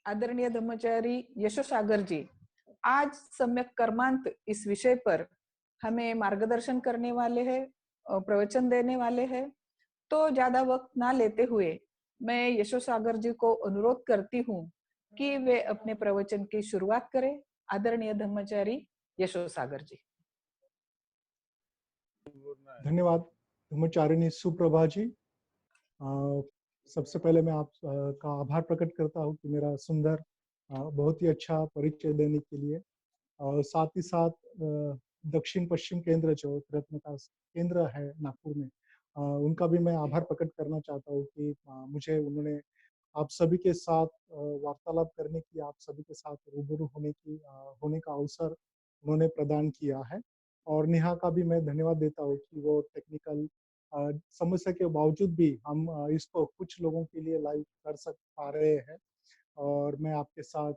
आदरणीय धम्मचारी यशोसागर जी आज सम्यक कर्मांत इस विषय पर हमें मार्गदर्शन करने वाले हैं, प्रवचन देने वाले हैं। तो ज्यादा वक्त ना लेते हुए मैं यशोसागर जी को अनुरोध करती हूँ कि वे अपने प्रवचन की शुरुआत करें। आदरणीय धम्मचारी यशोसागर जी। धन्यवाद धर्मचारिणी सुप्रभा जी। सबसे पहले मैं आप का आभार प्रकट करता हूँ कि मेरा सुंदर बहुत ही अच्छा परिचय देने के लिए, और साथ ही साथ दक्षिण पश्चिम केंद्र जो रत्न का केंद्र है नागपुर में, उनका भी मैं आभार प्रकट करना चाहता हूँ कि मुझे उन्होंने आप सभी के साथ वार्तालाप करने की, आप सभी के साथ रूबरू होने का अवसर उन्होंने प्रदान किया है। और नेहा का भी मैं धन्यवाद देता हूँ कि वो टेक्निकल समस्या के बावजूद भी हम इसको कुछ लोगों के लिए लाइव कर पा रहे हैं। और मैं आपके साथ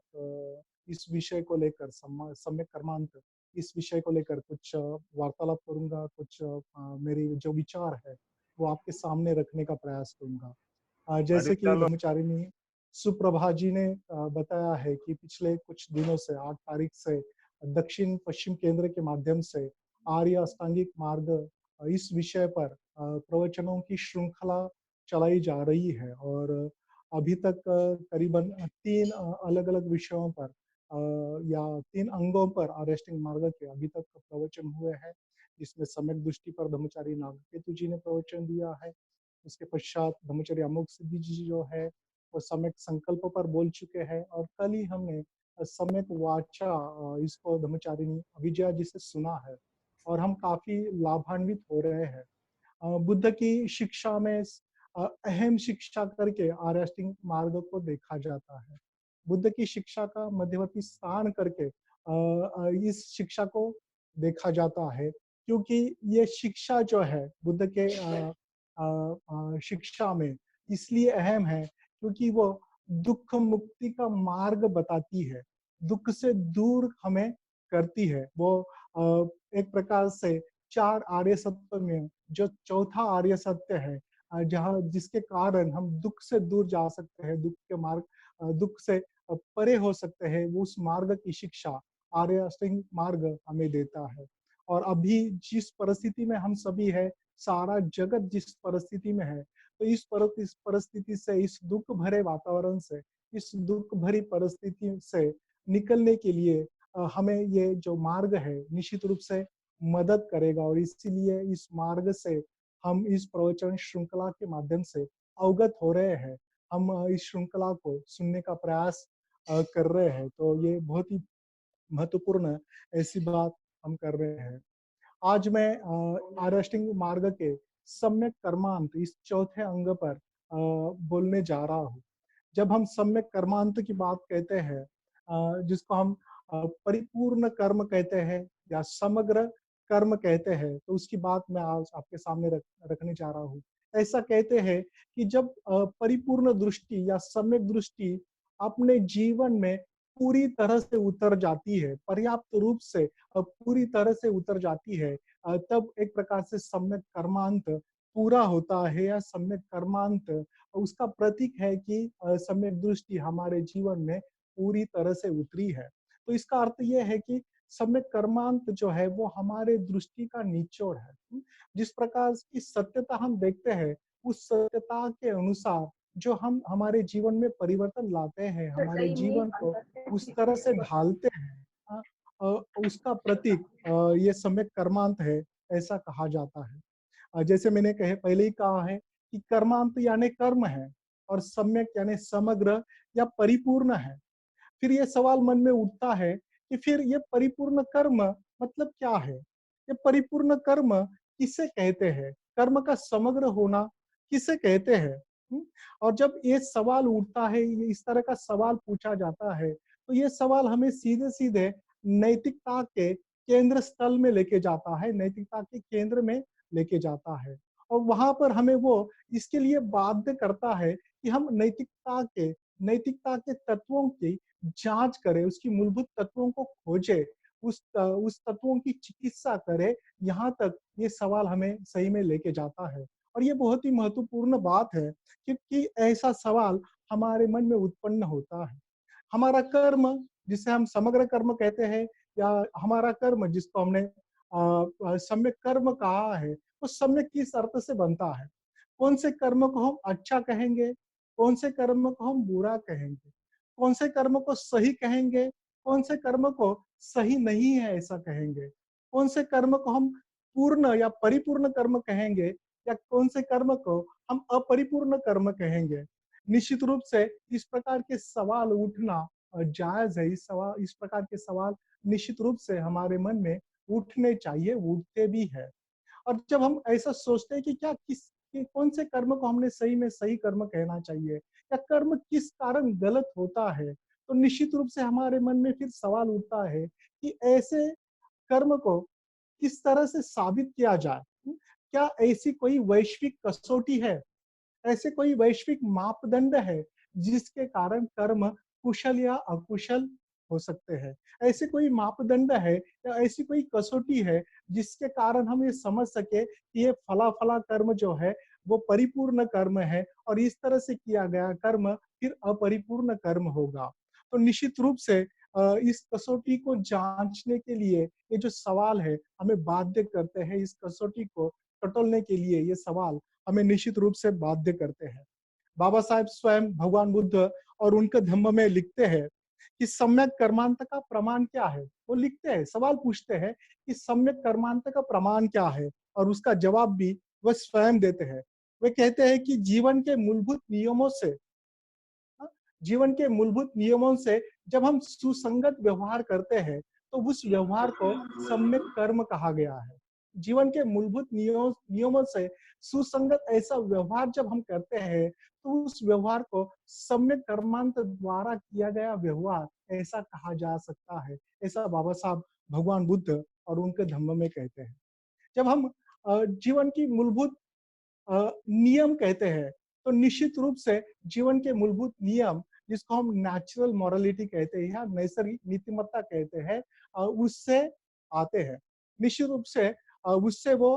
इस विषय को लेकर सम्यक कर्मांत इस विषय को लेकर कुछ वार्तालाप करूंगा, कुछ मेरी जो विचार है वो आपके सामने रखने का प्रयास करूंगा। जैसे कि धर्मचारिणी सुप्रभा जी ने बताया है कि पिछले कुछ दिनों से 8 तारीख से दक्षिण पश्चिम केंद्र के माध्यम से आर्य अष्टांगिक मार्ग इस विषय पर प्रवचनों की श्रृंखला चलाई जा रही है। और अभी तक करीबन 3 अलग-अलग विषयों पर या 3 अंगों पर अरेस्टिंग मार्ग के अभी तक प्रवचन हुए हैं। इसमें सम्यक दृष्टि पर धर्मचारी नागकेतु जी ने प्रवचन दिया है। उसके पश्चात धर्मचारी अमोघ सिद्धि जी जो है वो सम्यक संकल्प पर बोल चुके हैं। और कल ही हमने सम्यक वाचा इसको धर्मचारिणी अभिजया जी से सुना है और हम काफी लाभान्वित हो रहे हैं। बुद्ध की शिक्षा में अहम शिक्षा करके अरेस्टिंग मार्ग को देखा जाता है। बुद्ध की शिक्षा का मध्यवर्ती स्थान करके इस शिक्षा को देखा जाता है, क्योंकि ये शिक्षा जो है बुद्ध के शिक्षा में इसलिए अहम है क्योंकि वो दुख मुक्ति का मार्ग बताती है, दुख से दूर हमें करती है। वो एक प्रकार से 4 आर्य सत्य में जो चौथा आर्य सत्य है, जहाँ जिसके कारण हम दुख से दूर जा सकते हैं, दुख से परे हो सकते हैं, वो उस मार्ग की शिक्षा आर्य अष्टांगिक मार्ग हमें देता है। और अभी जिस परिस्थिति में हम सभी है, सारा जगत जिस परिस्थिति में है, तो इस परिस्थिति से, इस दुख भरे वातावरण से, इस दुख भरी परिस्थिति से निकलने के लिए हमें ये जो मार्ग है निश्चित रूप से मदद करेगा। और इसीलिए इस मार्ग से हम इस प्रवचन श्रृंखला के माध्यम से अवगत हो रहे हैं। हम इस श्रृंखला को सुनने का प्रयास कर रहे हैं, तो ये बहुत ही महत्वपूर्ण ऐसी बात हम कर रहे हैं। आज मैं अरेस्टिंग मार्ग के सम्यक कर्मांत इस चौथे अंग पर बोलने जा रहा हूँ। जब हम सम्यक कर्मांत की बात कहते हैं, जिसको हम परिपूर्ण कर्म कहते हैं या समग्र कर्म कहते हैं, तो उसकी बात मैं आज आपके सामने रखने जा रहा हूँ। ऐसा कहते हैं कि जब परिपूर्ण दृष्टि या सम्यक दृष्टि अपने जीवन में पूरी तरह से उतर जाती है, पर्याप्त रूप से पूरी तरह से उतर जाती है, तब एक प्रकार से सम्यक कर्मांत पूरा होता है। या सम्यक कर्मांत उसका प्रतीक है कि सम्यक दृष्टि हमारे जीवन में पूरी तरह से उतरी है। तो इसका अर्थ यह है कि सम्यक कर्मांत जो है वो हमारे दृष्टि का निचोड़ है। जिस प्रकार की सत्यता हम देखते हैं, उस सत्यता के अनुसार जो हम हमारे जीवन में परिवर्तन लाते हैं, हमारे जीवन को उस तरह से ढालते हैं, उसका प्रतीक ये सम्यक कर्मांत है, ऐसा कहा जाता है। जैसे मैंने पहले ही कहा है कि कर्मांत यानी कर्म है और सम्यक यानी समग्र या परिपूर्ण है। फिर ये सवाल मन में उठता है कि फिर ये परिपूर्ण कर्म मतलब क्या है? ये परिपूर्ण कर्म किसे कहते हैं? कर्म का समग्र होना किसे कहते हैं? और जब ये सवाल उठता है, इस तरह का सवाल पूछा जाता है, तो ये सवाल हमें सीधे-सीधे नैतिकता के केंद्र स्थल में लेके जाता है, नैतिकता के केंद्र में लेके जाता है। और वहां पर हमें वो इसके लिए बाध्य करता है कि हम नैतिकता के तत्वों की जांच करें, उसकी मूलभूत तत्वों को खोजें, उस तत्वों की चिकित्सा करें। यहाँ तक ये सवाल हमें सही में लेके जाता है। और ये बहुत ही महत्वपूर्ण बात है, क्योंकि ऐसा सवाल हमारे मन में उत्पन्न होता है। हमारा कर्म, जिसे हम समग्र कर्म कहते हैं, या हमारा कर्म जिसको हमने सम्यक कर्म कहा है, वो सम्यक किस अर्थ से बनता है? कौन से कर्म को हम अच्छा कहेंगे, कौन से कर्म को हम बुरा कहेंगे, कौन से कर्म को सही कहेंगे, कौन से कर्म को सही नहीं है ऐसा कहेंगे, कौन से कर्म को हम पूर्ण या परिपूर्ण कर्म कहेंगे, या कौन से कर्म को हम अपरिपूर्ण कर्म कहेंगे। निश्चित रूप से इस प्रकार के सवाल उठना जायज है। इस प्रकार के सवाल निश्चित रूप से हमारे मन में उठने चाहिए, उठते भी है। और जब हम ऐसा सोचते हैं कि कौन से कर्म को हमने सही में सही कर्म कहना चाहिए, या कर्म किस कारण गलत होता है, तो निश्चित रूप से हमारे मन में फिर सवाल उठता है कि ऐसे कर्म को किस तरह से साबित किया जाए। क्या ऐसी कोई वैश्विक कसौटी है, ऐसे कोई वैश्विक मापदंड है जिसके कारण कर्म कुशल या अकुशल हो सकते हैं? ऐसे कोई मापदंड है या ऐसी कोई कसौटी है जिसके कारण हम ये समझ सके कि ये फला फला कर्म जो है वो परिपूर्ण कर्म है, और इस तरह से किया गया कर्म फिर अपरिपूर्ण कर्म होगा। तो निश्चित रूप से इस कसौटी को जांचने के लिए ये जो सवाल है हमें बाध्य करते हैं। इस कसौटी को टटोलने के लिए ये सवाल हमें निश्चित रूप से बाध्य करते हैं। बाबा साहेब स्वयं भगवान बुद्ध और उनके धम्म में लिखते हैं कि सम्यक कर्मांत का प्रमाण क्या है। वो लिखते हैं, सवाल पूछते हैं कि सम्यक कर्मांत का प्रमाण क्या है, और उसका जवाब भी वह स्वयं देते हैं। वे कहते हैं कि जीवन के मूलभूत नियमों से, जीवन के मूलभूत नियमों से जब हम सुसंगत व्यवहार करते हैं तो उस व्यवहार को सम्यक कर्म कहा गया है। जीवन के मूलभूत नियमों से सुसंगत ऐसा व्यवहार जब हम करते हैं तो उस व्यवहार को सम्यक कर्मांत द्वारा किया गया व्यवहार ऐसा कहा जा सकता है। ऐसा बाबा साहब भगवान बुद्ध और उनके धम्म में कहते हैं। जब हम जीवन की मूलभूत नियम कहते हैं तो निश्चित रूप से जीवन के मूलभूत नियम, जिसको हम नेचुरल मोरालिटी कहते हैं या नैसर्गिक नीतिमत्ता कहते हैं, उससे आते हैं। निश्चित रूप से उससे वो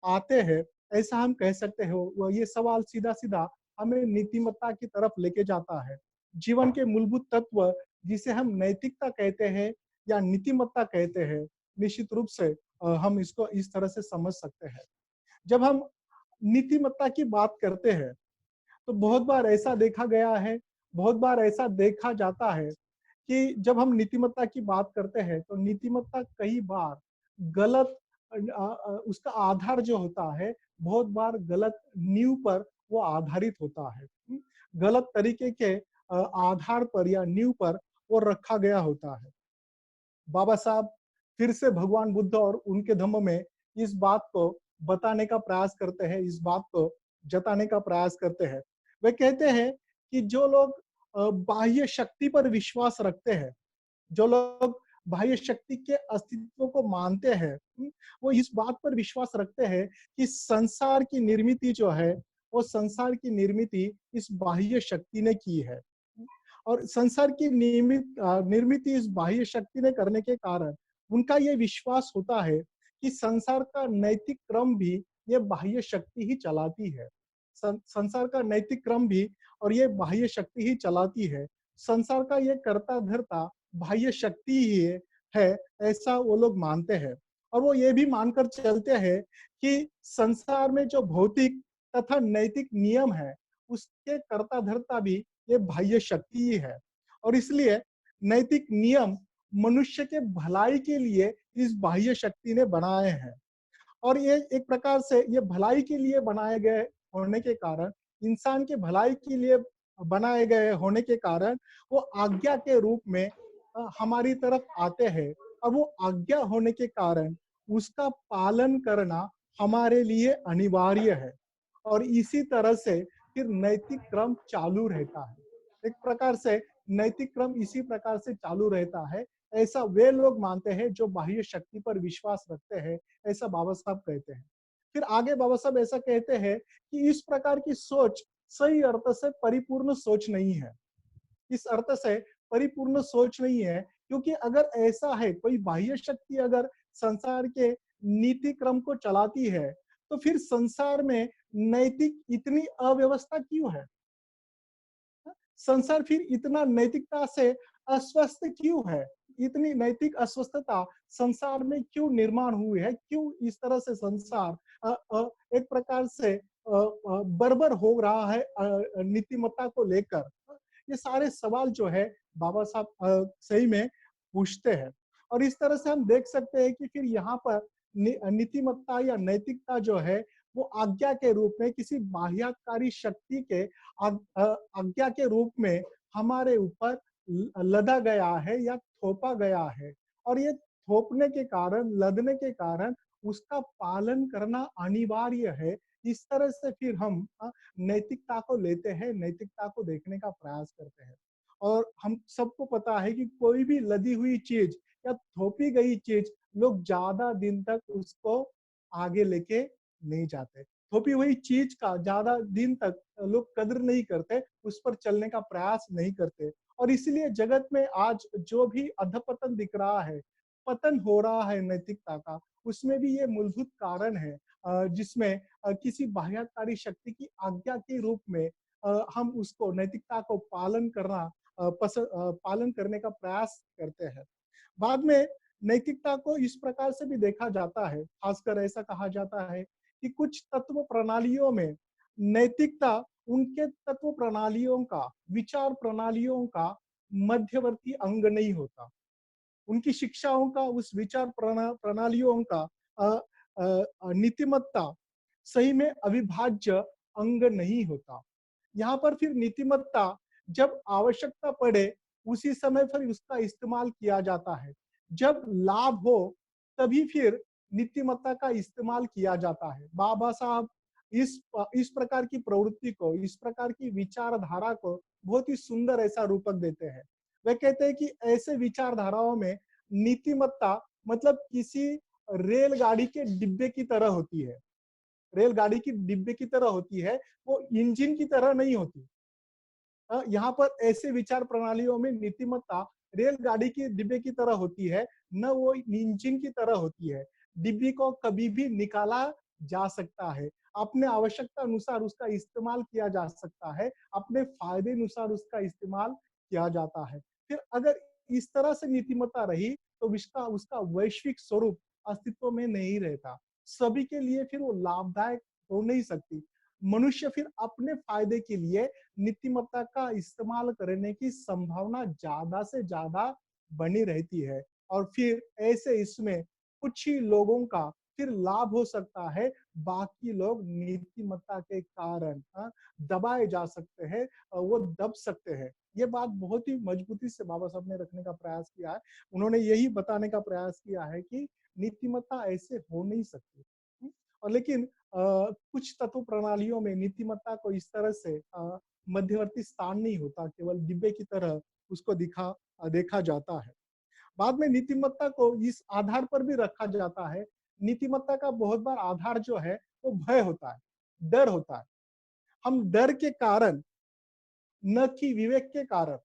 आते हैं, ऐसा हम कह सकते हो। ये सवाल सीधा सीधा हमें नीतिमत्ता की तरफ लेके जाता है। जीवन के मूलभूत तत्व जिसे हम नैतिकता कहते हैं या नीतिमत्ता कहते हैं, निश्चित रूप से हम इसको इस तरह से समझ सकते हैं। जब हम नीतिमत्ता की बात करते हैं तो बहुत बार ऐसा देखा गया है, बहुत बार ऐसा देखा जाता है कि जब हम नीतिमत्ता की बात करते हैं तो नीतिमत्ता कई बार गलत उसका आधार जो होता है बहुत बार गलत नींव पर वो आधारित होता है। गलत तरीके के आधार पर या नींव पर वो रखा गया होता है। बाबा साहब फिर से भगवान बुद्ध और उनके धम्म में इस बात को बताने का प्रयास करते हैं, इस बात को जताने का प्रयास करते हैं। वे कहते हैं कि जो लोग बाह्य शक्ति पर विश्वास रखते हैं, जो लोग बाह्य शक्ति के अस्तित्व को मानते हैं, वो इस बात पर विश्वास रखते हैं कि संसार की निर्मिति जो है, वो संसार की निर्मिति इस बाह्य शक्ति ने की है। और संसार की निर्मित इस बाह्य शक्ति ने करने के कारण उनका ये विश्वास होता है कि संसार का नैतिक क्रम भी ये बाह्य शक्ति ही चलाती है। संसार का नैतिक क्रम भी और ये बाह्य शक्ति ही चलाती है। संसार का ये कर्ता धर्ता बाह्य शक्ति ही है, ऐसा वो लोग मानते हैं। और वो ये भी मानकर चलते हैं कि संसार में जो भौतिक तथा नैतिक नियम है उसके कर्ता धर्ता भी ये बाह्य शक्ति ही है। और इसलिए नैतिक नियम मनुष्य के भलाई के लिए इस बाह्य शक्ति ने बनाए हैं। और ये एक प्रकार से ये भलाई के लिए बनाए गए होने के कारण, इंसान के भलाई के लिए बनाए गए होने के कारण वो आज्ञा के रूप में हमारी तरफ आते हैं, और वो आज्ञा होने के कारण उसका पालन करना हमारे लिए अनिवार्य है। और इसी तरह से फिर नैतिक क्रम चालू रहता है। एक प्रकार से नैतिक क्रम इसी प्रकार से चालू रहता है। ऐसा वे लोग मानते हैं जो बाह्य शक्ति पर विश्वास रखते हैं, ऐसा बाबा साहब कहते हैं। फिर आगे बाबा साहब ऐसा कहते हैं कि इस प्रकार की सोच सही अर्थ से परिपूर्ण सोच नहीं है। इस अर्थ से परिपूर्ण सोच नहीं है, क्योंकि अगर ऐसा है, कोई बाह्य शक्ति अगर संसार के नीति क्रम को चलाती है, तो फिर संसार में नैतिक इतनी अव्यवस्था क्यों है? संसार फिर इतना नैतिकता से अस्वस्थ क्यों है? इतनी नैतिक अस्वस्थता संसार में क्यों निर्माण हुई है? क्यों इस तरह से संसार एक प्रकार से बर्बर हो रहा है नीतिमत्ता को लेकर? ये सारे सवाल जो है बाबा साहब सही में पूछते हैं। और इस तरह से हम देख सकते हैं कि फिर यहाँ पर नीतिमत्ता या नैतिकता जो है वो आज्ञा के रूप में किसी बाह्यकारी शक्ति के आज्ञा के रूप में हमारे ऊपर लदा गया है या थोपा गया है। और ये थोपने के कारण, लदने के कारण उसका पालन करना अनिवार्य है। इस तरह से फिर हम नैतिकता को लेते हैं, नैतिकता को देखने का प्रयास करते हैं। और हम सबको पता है कि कोई भी लदी हुई चीज या थोपी गई चीज लोग ज्यादा दिन तक उसको आगे लेके नहीं जाते। थोपी हुई चीज का ज्यादा दिन तक लोग कदर नहीं करते, उस पर चलने का प्रयास नहीं करते। और इसलिए जगत में आज जो भी अधपतन दिख रहा है, पतन हो रहा है नैतिकता का, उसमें भी ये मूलभूत कारण है जिसमें किसी बाह्यकारी शक्ति की आज्ञा के रूप में हम उसको नैतिकता को पालन करने का प्रयास करते हैं। बाद में नैतिकता को इस प्रकार से भी देखा जाता है, खासकर ऐसा कहा जाता है कि कुछ तत्व प्रणालियों में नैतिकता उनके तत्व प्रणालियों का, विचार प्रणालियों का मध्यवर्ती अंग नहीं होता। उनकी शिक्षाओं का, उस विचार प्रणालियों का नीतिमत्ता सही में अविभाज्य अंग नहीं होता। यहाँ पर फिर नीतिमत्ता जब आवश्यकता पड़े उसी समय फिर उसका इस्तेमाल किया जाता है। जब लाभ हो तभी फिर नीतिमत्ता का इस्तेमाल किया जाता है। बाबा साहब इस प्रकार की प्रवृत्ति को, इस प्रकार की विचारधारा को बहुत ही सुंदर ऐसा रूपक देते हैं। वे कहते हैं कि ऐसे विचारधाराओं में नीतिमत्ता मतलब किसी रेलगाड़ी के डिब्बे की तरह होती है। रेलगाड़ी की डिब्बे की तरह होती है, वो इंजन की तरह नहीं होती। यहाँ पर ऐसे विचार प्रणालियों में नीतिमत्ता रेलगाड़ी की डिब्बे की तरह होती है, न वो इंजन की तरह होती है। डिब्बी को कभी भी निकाला जा सकता है, अपने आवश्यकता अनुसार उसका इस्तेमाल किया जा सकता है, अपने फायदे अनुसार उसका इस्तेमाल किया जाता है। फिर अगर इस तरह से नीतिमत्ता रही तो उसका उसका वैश्विक स्वरूप अस्तित्व में नहीं रहता। सभी के लिए फिर वो लाभदायक हो नहीं सकती। मनुष्य फिर अपने फायदे के लिए नीतिमत्ता का इस्तेमाल करने की संभावना ज्यादा से ज्यादा बनी रहती है। और फिर ऐसे इसमें कुछ ही लोगों का फिर लाभ हो सकता है, बाकी लोग नीतिमत्ता के कारण दबाए जा सकते हैं, वो दब सकते हैं। ये बात बहुत ही मजबूती से बाबा साहब ने रखने का प्रयास किया है। उन्होंने यही बताने का प्रयास किया है कि नीतिमत्ता ऐसे हो नहीं सकती। और लेकिन कुछ तत्व प्रणालियों में नीतिमत्ता को इस तरह से मध्यवर्ती स्थान नहीं होता, केवल डिब्बे की तरह उसको देखा जाता है। बाद में नीतिमत्ता को इस आधार पर भी रखा जाता है। नीतिमत्ता का बहुत बार आधार जो है वो भय होता है, डर होता है। हम डर के कारण, न कि विवेक के कारण,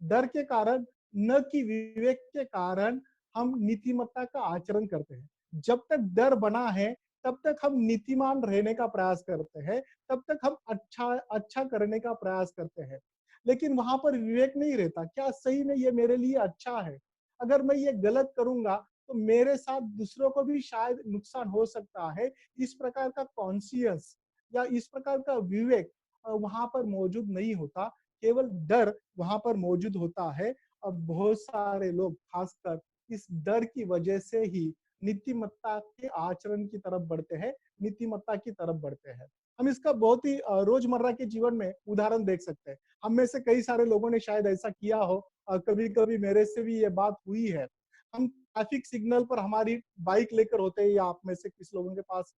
डर के कारण न कि विवेक के कारण हम नीतिमत्ता का आचरण करते हैं। जब तक डर बना है तब तक हम नीतिमान रहने का प्रयास करते हैं, तब तक हम अच्छा अच्छा करने का प्रयास करते हैं। लेकिन वहां पर विवेक नहीं रहता, क्या सही में ये मेरे लिए अच्छा है? अगर मैं ये गलत करूंगा तो मेरे साथ दूसरों को भी शायद नुकसान हो सकता है। इस प्रकार का कॉन्शियस या इस प्रकार का विवेक वहां पर मौजूद नहीं होता, केवल डर वहां पर मौजूद होता है। और बहुत सारे लोग खासकर इस डर की वजह से ही नीतिमत्ता के आचरण की तरफ बढ़ते हैं, नीतिमत्ता की तरफ बढ़ते हैं। हम इसका बहुत ही रोजमर्रा के जीवन में उदाहरण देख सकते हैं। हम में से कई सारे लोगों ने शायद ऐसा किया हो, कभी कभी मेरे से भी ये बात हुई है। हम ट्रैफिक सिग्नल पर हमारी बाइक लेकर होते हैं, या आप में से किस लोगों के पास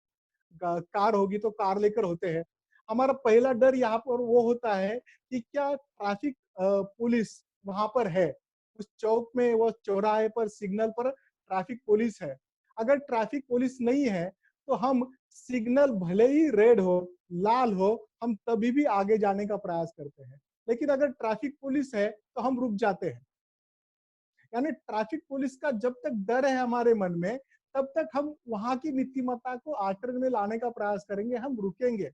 कार होगी तो कार लेकर होते हैं। हमारा पहला डर यहाँ पर वो होता है कि क्या ट्रैफिक पुलिस वहां पर है, उस चौक में, वो चौराहे पर, सिग्नल पर ट्रैफिक पुलिस है। अगर ट्रैफिक पुलिस नहीं है तो हम सिग्नल भले ही रेड हो, लाल हो, हम तभी भी आगे जाने का प्रयास करते हैं। लेकिन अगर ट्रैफिक पुलिस है तो हम रुक जाते हैं। यानी ट्रैफिक पुलिस का जब तक डर है हमारे मन में, तब तक हम वहां की नीतिमत्ता को आचरण में लाने का प्रयास करेंगे, हम रुकेंगे।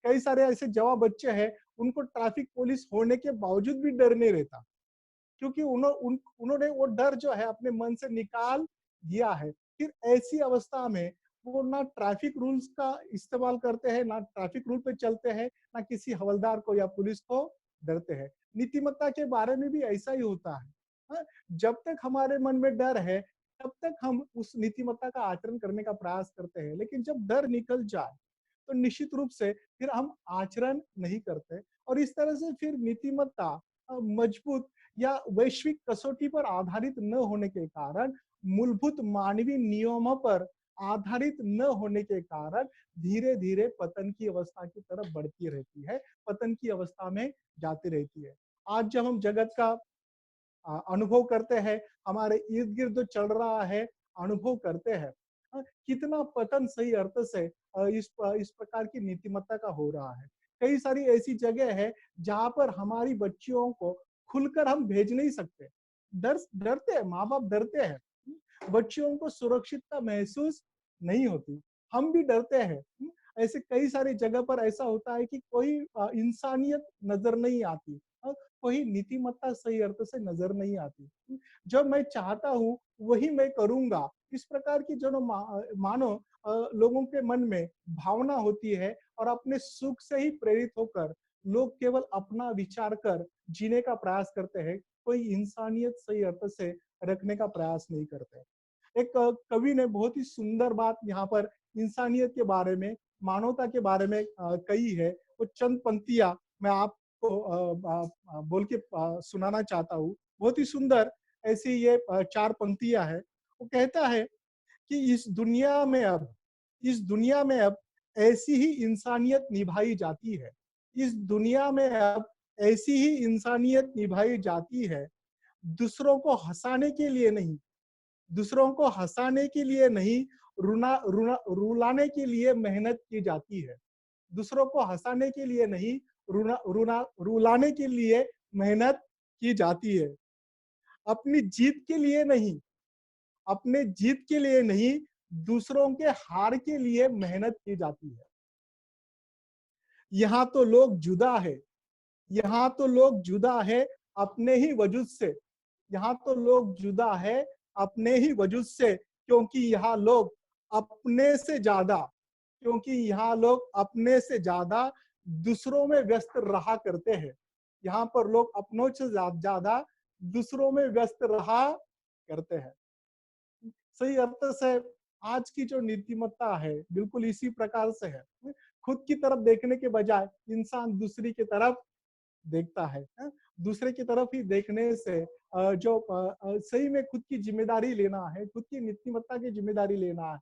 कई सारे ऐसे जवा बच्चे हैं, उनको ट्रैफिक पुलिस होने के बावजूद भी डर नहीं रहता, क्योंकि उन्होंने वो डर जो है अपने मन से निकाल दिया है। फिर ऐसी अवस्था में वो ना ट्रैफिक रूल्स का इस्तेमाल करते हैं, ना ट्रैफिक रूल पे चलते हैं, ना किसी हवलदार को या पुलिस को डरते हैं। नीतिमत्ता के बारे में भी ऐसा ही होता है। हाँ, जब तक हमारे मन में डर है, तब तक हम उस नीतिमत्ता का आचरण करने का प्रयास करते हैं। लेकिन जब डर निकल जाए, तो निश्चित रूप से फिर हम आचरण नहीं करते, और इस तरह से फिर नीतिमत्ता मजबूत या वैश्विक कसौटी पर आधारित न होने के कारण, मूलभूत मानवीय नियमों पर आधारित न होने के कारण धीरे धीरे पतन की अवस्था की तरफ बढ़ती रहती है, पतन की अवस्था में जाती रहती है। आज जब हम जगत का अनुभव करते हैं, हमारे इर्द गिर्द जो चल रहा है अनुभव करते हैं, कितना पतन सही अर्थ से इस प्रकार की नीतिमत्ता का हो रहा है। कई सारी ऐसी जगह है जहां पर हमारी बच्चियों को खुलकर हम भेज नहीं सकते, डरते हैं, माँ बाप डरते हैं, बच्चियों को सुरक्षितता महसूस नहीं होती, हम भी डरते हैं। ऐसे कई सारी जगह पर ऐसा होता है कि कोई इंसानियत नजर नहीं आती, कोई नीतिमत्ता सही अर्थ से नजर नहीं आती। जो मैं चाहता हूँ वही मैं करूंगा, इस प्रकार की जो मानो लोगों के मन में भावना होती है, और अपने सुख से ही प्रेरित होकर लोग केवल अपना विचार कर जीने का प्रयास करते हैं, कोई इंसानियत सही अर्थ से रखने का प्रयास नहीं करते। एक कवि ने बहुत ही सुंदर बात यहाँ पर इंसानियत के बारे में, मानवता के बारे में कही है। वो चंद पंक्तियां मैं आपको बोल के सुनाना चाहता हूँ। बहुत ही सुंदर ऐसी ये 4 पंक्तियां है। वो कहता है कि इस दुनिया में अब ऐसी ही इंसानियत निभाई जाती है। इस दुनिया में अब ऐसी ही इंसानियत निभाई जाती है, दूसरों को हंसाने के लिए नहीं, दूसरों को हंसाने के लिए नहीं, रुलाने के लिए मेहनत की जाती है। दूसरों को हंसाने के लिए नहीं, रुलाने के लिए मेहनत की जाती है। अपनी जीत के लिए नहीं, अपने जीत के लिए नहीं, दूसरों के हार के लिए मेहनत की जाती है। यहाँ तो लोग जुदा है, यहाँ तो लोग जुदा है अपने ही वजूद से, यहाँ तो लोग जुदा है अपने ही वजूद से, क्योंकि यहाँ लोग अपने से ज्यादा, क्योंकि यहाँ लोग अपने से ज्यादा दूसरों में व्यस्त रहा करते हैं। यहाँ पर लोग अपनों से ज्यादा दूसरों में व्यस्त रहा करते हैं। सही अर्थ से आज की जो नीतिमत्ता है बिल्कुल इसी प्रकार से है। खुद की तरफ देखने के बजाय इंसान दूसरी की तरफ देखता है। दूसरे की तरफ ही देखने से जो सही में खुद की जिम्मेदारी लेना है, खुद की नीतिमत्ता की जिम्मेदारी लेना है,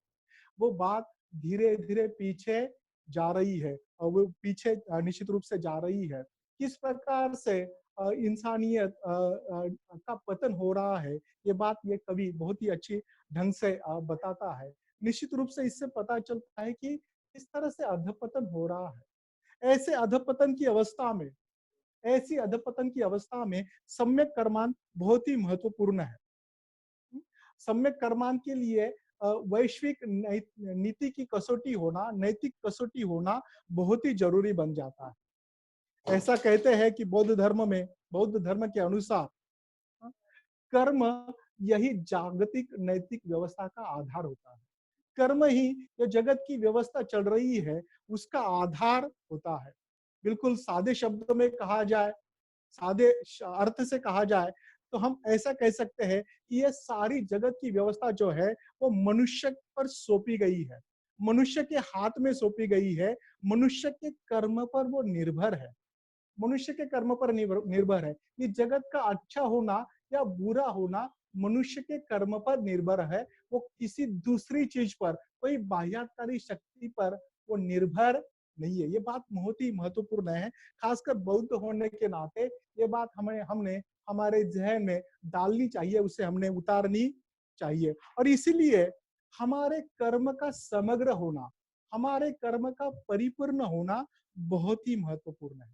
वो बात धीरे धीरे पीछे जा रही है, और वो पीछे निश्चित रूप से जा रही है। किस प्रकार से इंसानियत का पतन हो रहा है, ये बात ये कवि बहुत ही अच्छी ढंग से बताता है। निश्चित रूप से इससे पता चलता है कि किस तरह से अधपतन हो रहा है। ऐसे अधपतन की अवस्था में, ऐसी अधपतन की अवस्था में सम्यक कर्मांत बहुत ही महत्वपूर्ण है। सम्यक कर्मांत के लिए वैश्विक नीति की कसौटी होना, नैतिक कसौटी होना बहुत ही जरूरी बन जाता है। ऐसा कहते हैं कि बौद्ध धर्म के अनुसार कर्म यही जागतिक नैतिक व्यवस्था का आधार होता है। कर्म ही जो जगत की व्यवस्था चल रही है उसका आधार होता है। बिल्कुल सादे शब्दों में कहा जाए, सादे अर्थ से कहा जाए, तो हम ऐसा कह सकते हैं कि ये सारी जगत की व्यवस्था जो है वो मनुष्य पर सौंपी गई है, मनुष्य के हाथ में सौंपी गई है, मनुष्य के कर्म पर वो निर्भर है, मनुष्य के कर्म पर निर्भर है। ये जगत का अच्छा होना या बुरा होना मनुष्य के कर्म पर निर्भर है, वो किसी दूसरी चीज पर, कोई बाह्यकारी शक्ति पर वो निर्भर नहीं है। ये बात बहुत ही महत्वपूर्ण है, खासकर बौद्ध होने के नाते ये बात हमने हमारे जहन में डालनी चाहिए, उसे हमने उतारनी चाहिए। और इसीलिए हमारे कर्म का समग्र होना, हमारे कर्म का परिपूर्ण होना बहुत ही महत्वपूर्ण है।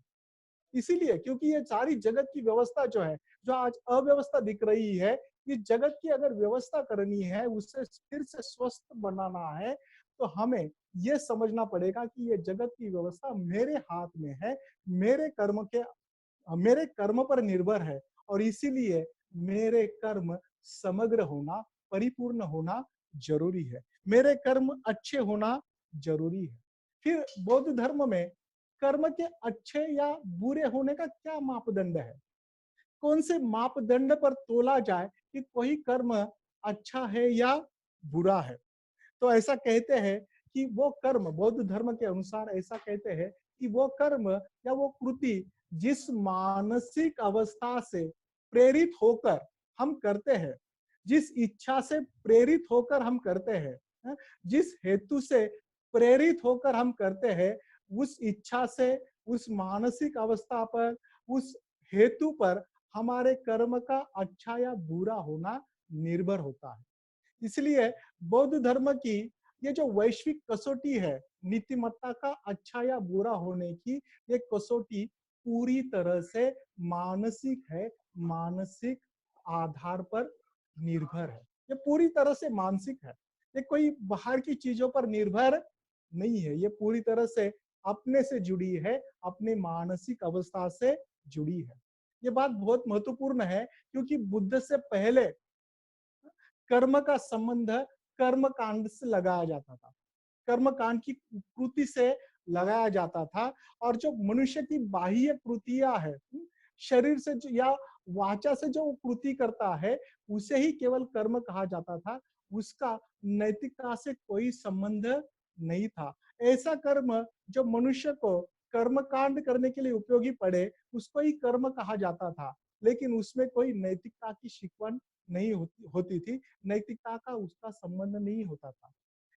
इसीलिए क्योंकि ये सारी जगत की व्यवस्था जो है, जो आज अव्यवस्था दिख रही है, ये जगत की अगर व्यवस्था करनी है, उसे फिर से स्वस्थ बनाना है, तो हमें ये समझना पड़ेगा कि ये जगत की व्यवस्था मेरे हाथ में है, मेरे कर्म के मेरे कर्म पर निर्भर है, और इसीलिए मेरे कर्म समग्र होना, परिपूर्ण होना जरूरी है। मेरे कर्म अच्छे होना जरूरी है। फिर बौद्ध धर्म में कर्म के अच्छे या बुरे होने का क्या मापदंड है? कौन से मापदंड पर तोला जाए कि कोई कर्म अच्छा है या बुरा है? तो ऐसा कहते हैं कि वो कर्म, बौद्ध धर्म के अनुसार ऐसा कहते हैं कि वो कर्म या वो कृति जिस मानसिक अवस्था से प्रेरित होकर हम करते हैं, जिस इच्छा से प्रेरित होकर हम करते हैं, जिस हेतु से प्रेरित होकर हम करते हैं, उस इच्छा से, उस मानसिक अवस्था पर, उस हेतु पर हमारे कर्म का अच्छा या बुरा होना निर्भर होता है। इसलिए बौद्ध धर्म की ये जो वैश्विक कसौटी है नीतिमत्ता का अच्छा या बुरा होने की, ये कसौटी पूरी तरह से मानसिक है, मानसिक आधार पर निर्भर है। ये पूरी तरह से मानसिक है, ये कोई बाहर की चीजों पर निर्भर नहीं है। ये पूरी तरह से अपने से जुड़ी है, अपने मानसिक अवस्था से जुड़ी है। ये बात बहुत महत्वपूर्ण है, क्योंकि बुद्ध से पहले कर्म का संबंध कर्म कांड से लगाया जाता था, कर्म कांड की कृति से लगाया जाता था। और जो मनुष्य की बाह्य कृतियां है, शरीर से या वाचा से जो कृति करता है, उसे ही केवल कर्म कहा जाता था। उसका नैतिकता से कोई संबंध नहीं था। ऐसा कर्म जो मनुष्य को कर्म कांड करने के लिए उपयोगी पड़े, उसको ही कर्म कहा जाता था, लेकिन उसमें कोई नैतिकता की शिकवन नहीं होती थी, नैतिकता का उसका संबंध नहीं होता था।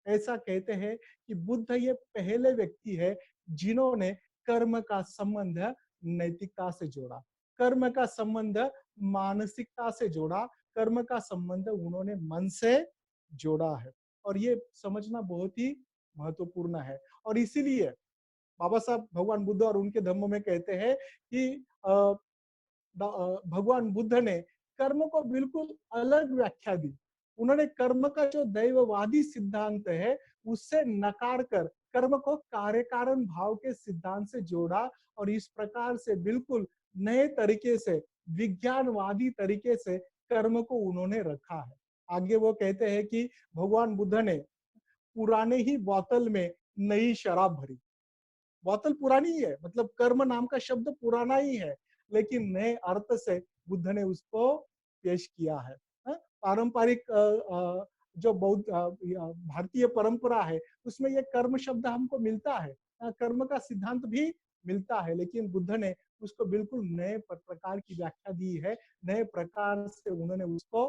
ऐसा कहते हैं कि बुद्ध ये पहले व्यक्ति है जिन्होंने कर्म का संबंध नैतिकता से जोड़ा, कर्म का संबंध मानसिकता से जोड़ा, कर्म का संबंध उन्होंने मन से जोड़ा है। और ये समझना बहुत ही महत्वपूर्ण है। और इसीलिए बाबा साहब भगवान बुद्ध और उनके धम्म में कहते हैं कि भगवान बुद्ध ने कर्म को बिल्कुल अलग व्याख्या दी। उन्होंने कर्म का जो दैववादी सिद्धांत है उससे नकार कर कर्म को कार्य कारण भाव के सिद्धांत से जोड़ा, और इस प्रकार से बिल्कुल नए तरीके से, विज्ञानवादी तरीके से कर्म को उन्होंने रखा है। आगे वो कहते हैं कि भगवान बुद्ध ने पुराने ही बोतल में नई शराब भरी। बोतल पुरानी ही है, मतलब कर्म नाम का शब्द पुराना ही है, लेकिन नए अर्थ से बुद्ध ने उसको पेश किया है। पारंपरिक जो बौद्ध भारतीय परंपरा है उसमें ये कर्म शब्द हमको मिलता है, कर्म का सिद्धांत भी मिलता है, लेकिन बुद्ध ने उसको बिल्कुल नए प्रकार की व्याख्या दी है, नए प्रकार से उन्होंने उसको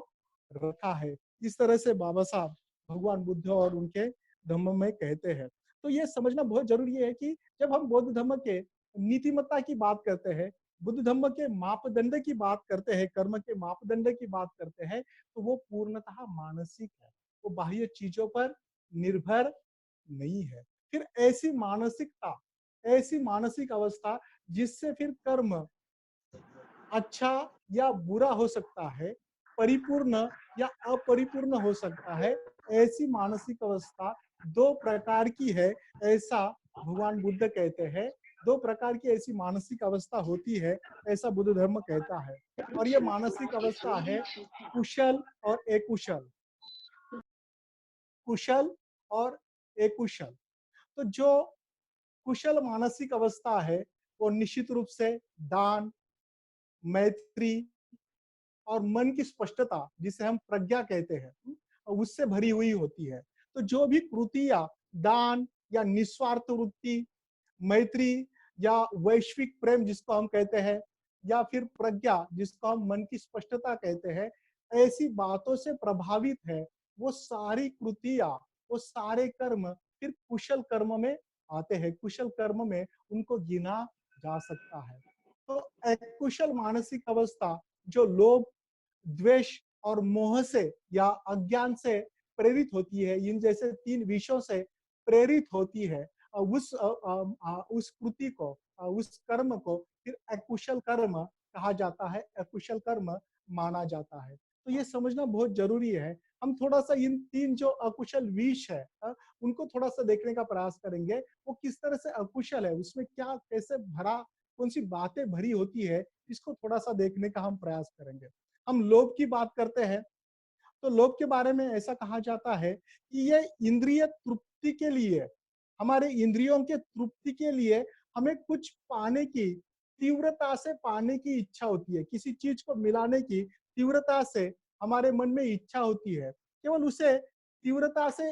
रखा है। इस तरह से बाबा साहब भगवान बुद्ध और उनके धम्म में कहते हैं। तो ये समझना बहुत जरूरी है कि जब हम बौद्ध धर्म के नीतिमत्ता की बात करते हैं, बुद्ध धर्म के मापदंड की बात करते हैं, कर्म के मापदंड की बात करते हैं, तो वो पूर्णतः मानसिक है, वो बाह्य चीजों पर निर्भर नहीं है। फिर ऐसी मानसिकता, ऐसी मानसिक अवस्था जिससे फिर कर्म अच्छा या बुरा हो सकता है, परिपूर्ण या अपरिपूर्ण हो सकता है, ऐसी मानसिक अवस्था दो प्रकार की है, ऐसा भगवान बुद्ध कहते हैं। दो प्रकार की ऐसी मानसिक अवस्था होती है, ऐसा बुद्ध धर्म कहता है। और ये मानसिक अवस्था है कुशल और अकुशल, कुशल और अकुशल। तो जो कुशल मानसिक अवस्था है वो निश्चित रूप से दान, मैत्री और मन की स्पष्टता, जिसे हम प्रज्ञा कहते हैं, उससे भरी हुई होती है। तो जो भी कृतियां दान या निस्वार्थ वृत्ति, मैत्री या वैश्विक प्रेम जिसको हम कहते हैं, या फिर प्रज्ञा जिसको हम मन की स्पष्टता कहते हैं, ऐसी बातों से प्रभावित है, वो सारी कृतियां, वो सारे कर्म फिर कुशल कर्म में आते हैं, कुशल कर्म में उनको गिना जा सकता है। तो अकुशल मानसिक अवस्था जो लोभ, द्वेष और मोह से या अज्ञान से प्रेरित होती है, इन जैसे तीन विषयों से प्रेरित होती है, उस कृति को, उस कर्म को फिर अकुशल कर्म कहा जाता है, अकुशल कर्म माना जाता है। तो ये समझना बहुत जरूरी है। हम थोड़ा सा इन 3 जो अकुशल विष है, उनको थोड़ा सा देखने का प्रयास करेंगे। वो किस तरह से अकुशल है, उसमें क्या कैसे भरा, कौन सी बातें भरी होती है, इसको थोड़ा सा देखने का हम प्रयास करेंगे। हम लोभ की बात करते हैं, तो लोभ के बारे में ऐसा कहा जाता है कि ये इंद्रिय तृप्ति के लिए, हमारे इंद्रियों के तृप्ति के लिए हमें कुछ पाने की, तीव्रता से पाने की इच्छा होती है। किसी चीज को मिलाने की तीव्रता से हमारे मन में इच्छा होती है। केवल उसे तीव्रता से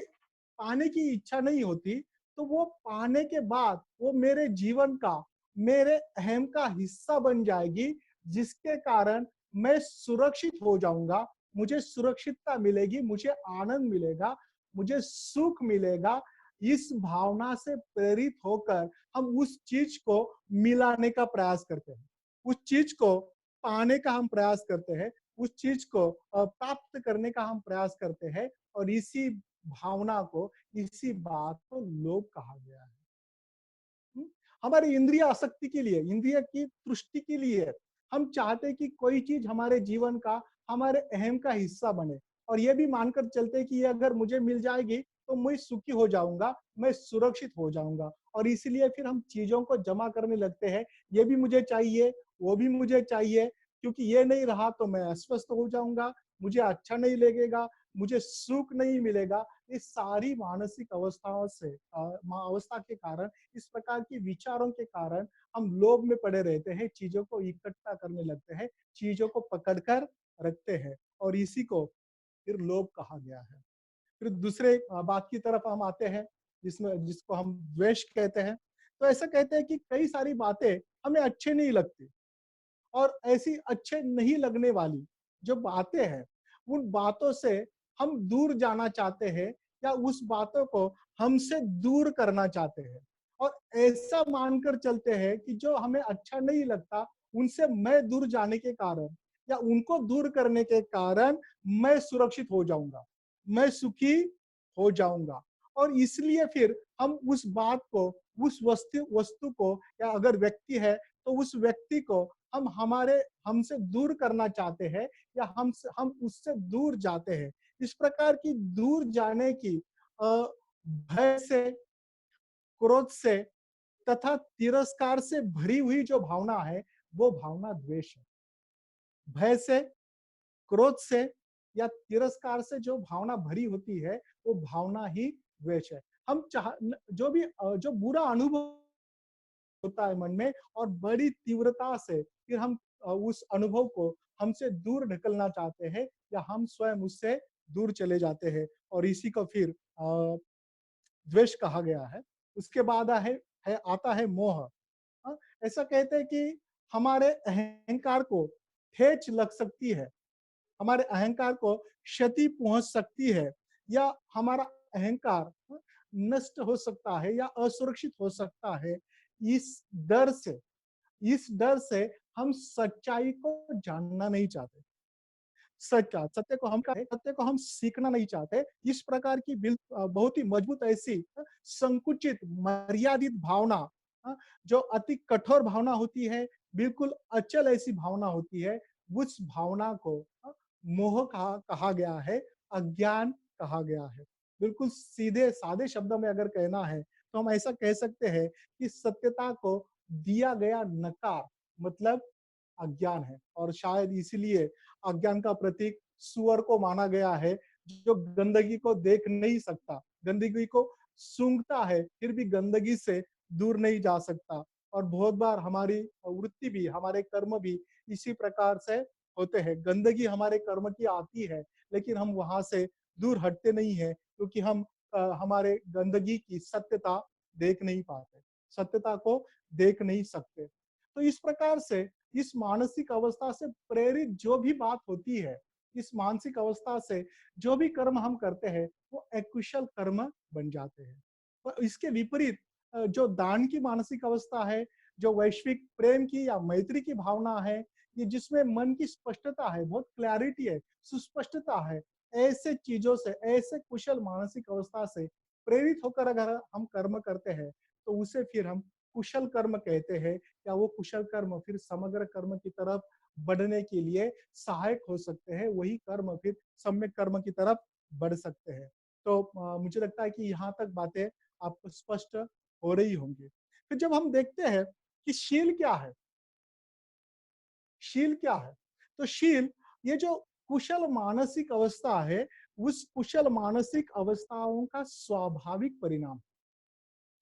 पाने की इच्छा नहीं होती, तो वो पाने के बाद वो मेरे जीवन का, मेरे अहम का हिस्सा बन जाएगी, जिसके कारण मैं सुरक्षित हो जाऊंगा, मुझे सुरक्षितता मिलेगी, मुझे आनंद मिलेगा, मुझे सुख मिलेगा। इस भावना से प्रेरित होकर हम उस चीज को मिलाने का प्रयास करते हैं, उस चीज को पाने का हम प्रयास करते हैं, उस चीज को प्राप्त करने का हम प्रयास करते हैं। और इसी भावना को, इसी बात को लोभ कहा गया है। हम्म? हमारी इंद्रिय आसक्ति के लिए, इंद्रिय की तुष्टि के लिए हम चाहते हैं कि कोई चीज हमारे जीवन का, हमारे अहम का हिस्सा बने, और ये भी मानकर चलते हैं कि ये अगर मुझे मिल जाएगी तो मैं सुखी हो जाऊंगा, मैं सुरक्षित हो जाऊंगा। और इसलिए फिर हम चीजों को जमा करने लगते हैं, ये भी मुझे चाहिए, वो भी मुझे चाहिए, क्योंकि ये नहीं रहा तो मैं अस्वस्थ हो जाऊंगा, मुझे अच्छा नहीं लगेगा, मुझे सुख नहीं मिलेगा। इस सारी मानसिक अवस्थाओं से, अवस्था के कारण, इस प्रकार की विचारों के कारण हम लोभ में पड़े रहते हैं, चीजों को इकट्ठा करने लगते हैं, चीजों को पकड़कर रखते हैं, और इसी को फिर लोभ कहा गया है। फिर दूसरे बात की तरफ हम आते हैं, जिसमें जिसको हम द्वेष कहते हैं। तो ऐसा कहते हैं कि कई सारी बातें हमें अच्छे नहीं लगती, और ऐसी अच्छे नहीं लगने वाली जो बातें हैं, उन बातों से हम दूर जाना चाहते हैं, या उस बातों को हमसे दूर करना चाहते हैं। और ऐसा मानकर चलते हैं कि जो हमें अच्छा नहीं लगता, उनसे मैं दूर जाने के कारण, या उनको दूर करने के कारण मैं सुरक्षित हो जाऊंगा, मैं सुखी हो जाऊंगा। और इसलिए फिर हम उस बात को, उस वस्तु वस्तु को, या अगर व्यक्ति है तो उस व्यक्ति को हम हमारे, हमसे दूर करना चाहते हैं, या हम उससे दूर जाते हैं। इस प्रकार की दूर जाने की भय से, क्रोध से तथा तिरस्कार से भरी हुई जो भावना है, वो भावना द्वेष है। भय से, क्रोध से या तिरस्कार से जो भावना भरी होती है, वो भावना ही द्वेष है। हम जो भी जो बुरा अनुभव होता है मन में, और बड़ी तीव्रता से फिर हम उस अनुभव को हमसे दूर ढकलना चाहते हैं, या हम स्वयं उससे दूर चले जाते हैं, और इसी को फिर द्वेष कहा गया है। उसके बाद आता है मोह। ऐसा कहते हैं कि हमारे अहंकार को ठेच लग सकती है, हमारे अहंकार को क्षति पहुंच सकती है, या हमारा अहंकार नष्ट हो सकता है, या असुरक्षित हो सकता है। इस डर से, इस डर से हम सच्चाई को जानना नहीं चाहते, सत्य को हम सीखना नहीं चाहते। इस प्रकार की बहुत ही मजबूत ऐसी संकुचित, मर्यादित भावना, जो अति कठोर भावना होती है, बिल्कुल अचल ऐसी भावना होती है, उस भावना को मोह कहा गया है, अज्ञान कहा गया है। बिल्कुल सीधे सादे शब्दों में अगर कहना है, तो हम ऐसा कह सकते हैं कि सत्यता को दिया गया नकार मतलब अज्ञान है। और शायद इसीलिए अज्ञान का प्रतीक सुअर को माना गया है, जो गंदगी को देख नहीं सकता, गंदगी को सूंघता है, फिर भी गंदगी से दूर नहीं जा सकता। और बहुत बार हमारी वृत्ति भी, हमारे कर्म भी इसी प्रकार से होते हैं। गंदगी हमारे कर्म की आती है, लेकिन हम वहां से दूर हटते नहीं है, क्योंकि हम हमारे गंदगी की सत्यता देख नहीं पाते, सत्यता को देख नहीं सकते। तो इस प्रकार से इस मानसिक अवस्था से प्रेरित जो भी बात होती है, इस मानसिक अवस्था से जो भी कर्म हम करते हैं, वो अकुशल कर्म बन जाते हैं। और इसके विपरीत जो दान की मानसिक अवस्था है, जो वैश्विक प्रेम की या मैत्री की भावना है, ये जिसमें मन की स्पष्टता है, बहुत क्लैरिटी है, सुस्पष्टता है, ऐसे चीजों से, ऐसे कुशल मानसिक अवस्था से प्रेरित होकर अगर हम कर्म करते हैं, तो उसे फिर हम कुशल कर्म कहते हैं, या वो कुशल कर्म फिर समग्र कर्म की तरफ बढ़ने के लिए सहायक हो सकते हैं, वही कर्म फिर सम्यक कर्म की तरफ बढ़ सकते हैं। तो मुझे लगता है कि यहाँ तक बातें आपको स्पष्ट हो रही होंगी। फिर जब हम देखते हैं कि शील क्या है, शील क्या है? तो शील ये जो कुशल मानसिक अवस्था है, उस कुशल मानसिक अवस्थाओं का स्वाभाविक परिणाम।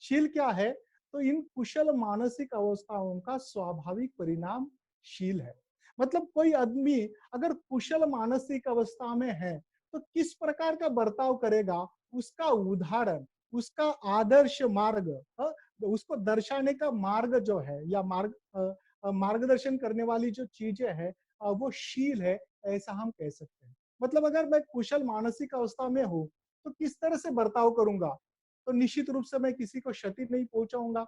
शील क्या है? तो इन कुशल मानसिक अवस्थाओं का स्वाभाविक परिणाम शील है। मतलब कोई आदमी अगर कुशल मानसिक अवस्था में है, तो किस प्रकार का बर्ताव करेगा, उसका उदाहरण, उसका आदर्श मार्ग, उसको दर्शाने का मार्ग जो है या मार्गदर्शन करने वाली जो चीजें है, वो शील है, ऐसा हम कह सकते हैं। मतलब अगर मैं कुशल मानसिक अवस्था में हूँ, तो किस तरह से बर्ताव करूंगा? तो निश्चित रूप से मैं किसी को क्षति नहीं पहुंचाऊंगा।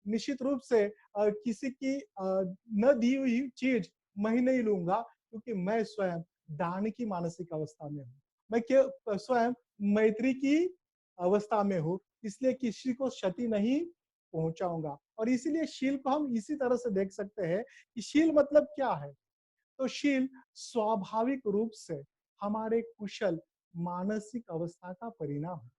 निश्चित रूप से किसी की न दी हुई चीज मैं नहीं लूंगा, क्योंकि मैं स्वयं दान की मानसिक अवस्था में हूँ। मैं स्वयं मैत्री की अवस्था में हूँ, इसलिए किसी को क्षति नहीं पहुंचाऊंगा। और इसीलिए शील को हम इसी तरह से देख सकते हैं कि शील मतलब क्या है। तो शील स्वाभाविक रूप से हमारे कुशल मानसिक अवस्था का परिणाम है।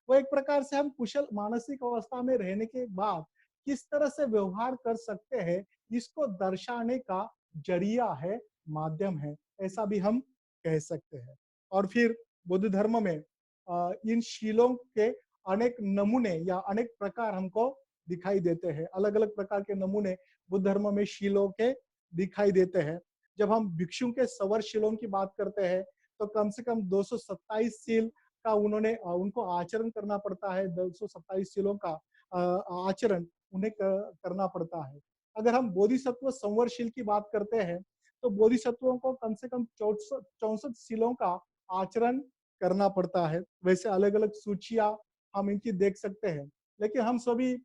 वो एक प्रकार से हम कुशल मानसिक अवस्था में रहने के बाद किस तरह से व्यवहार कर सकते हैं, इसको दर्शाने का जरिया है, माध्यम है, ऐसा भी हम कह सकते हैं। और फिर बुद्ध धर्म में इन शीलों के अनेक नमूने या अनेक प्रकार हमको दिखाई देते हैं। अलग अलग प्रकार के नमूने बुद्ध धर्म में शीलों के दिखाई देते हैं। जब हम भिक्षु के सवर शीलों की बात करते हैं, तो कम से कम 227 शील का उनको आचरण करना पड़ता है। 227 शीलों का आचरण उन्हें करना पड़ता है। अगर हम बोधिसत्व संवरशील की बात करते हैं, तो बोधिसत्वों को कम से कम 64 शीलों का आचरण करना पड़ता है। वैसे अलग अलग सूचियां हम इनकी देख सकते हैं, लेकिन हम सभी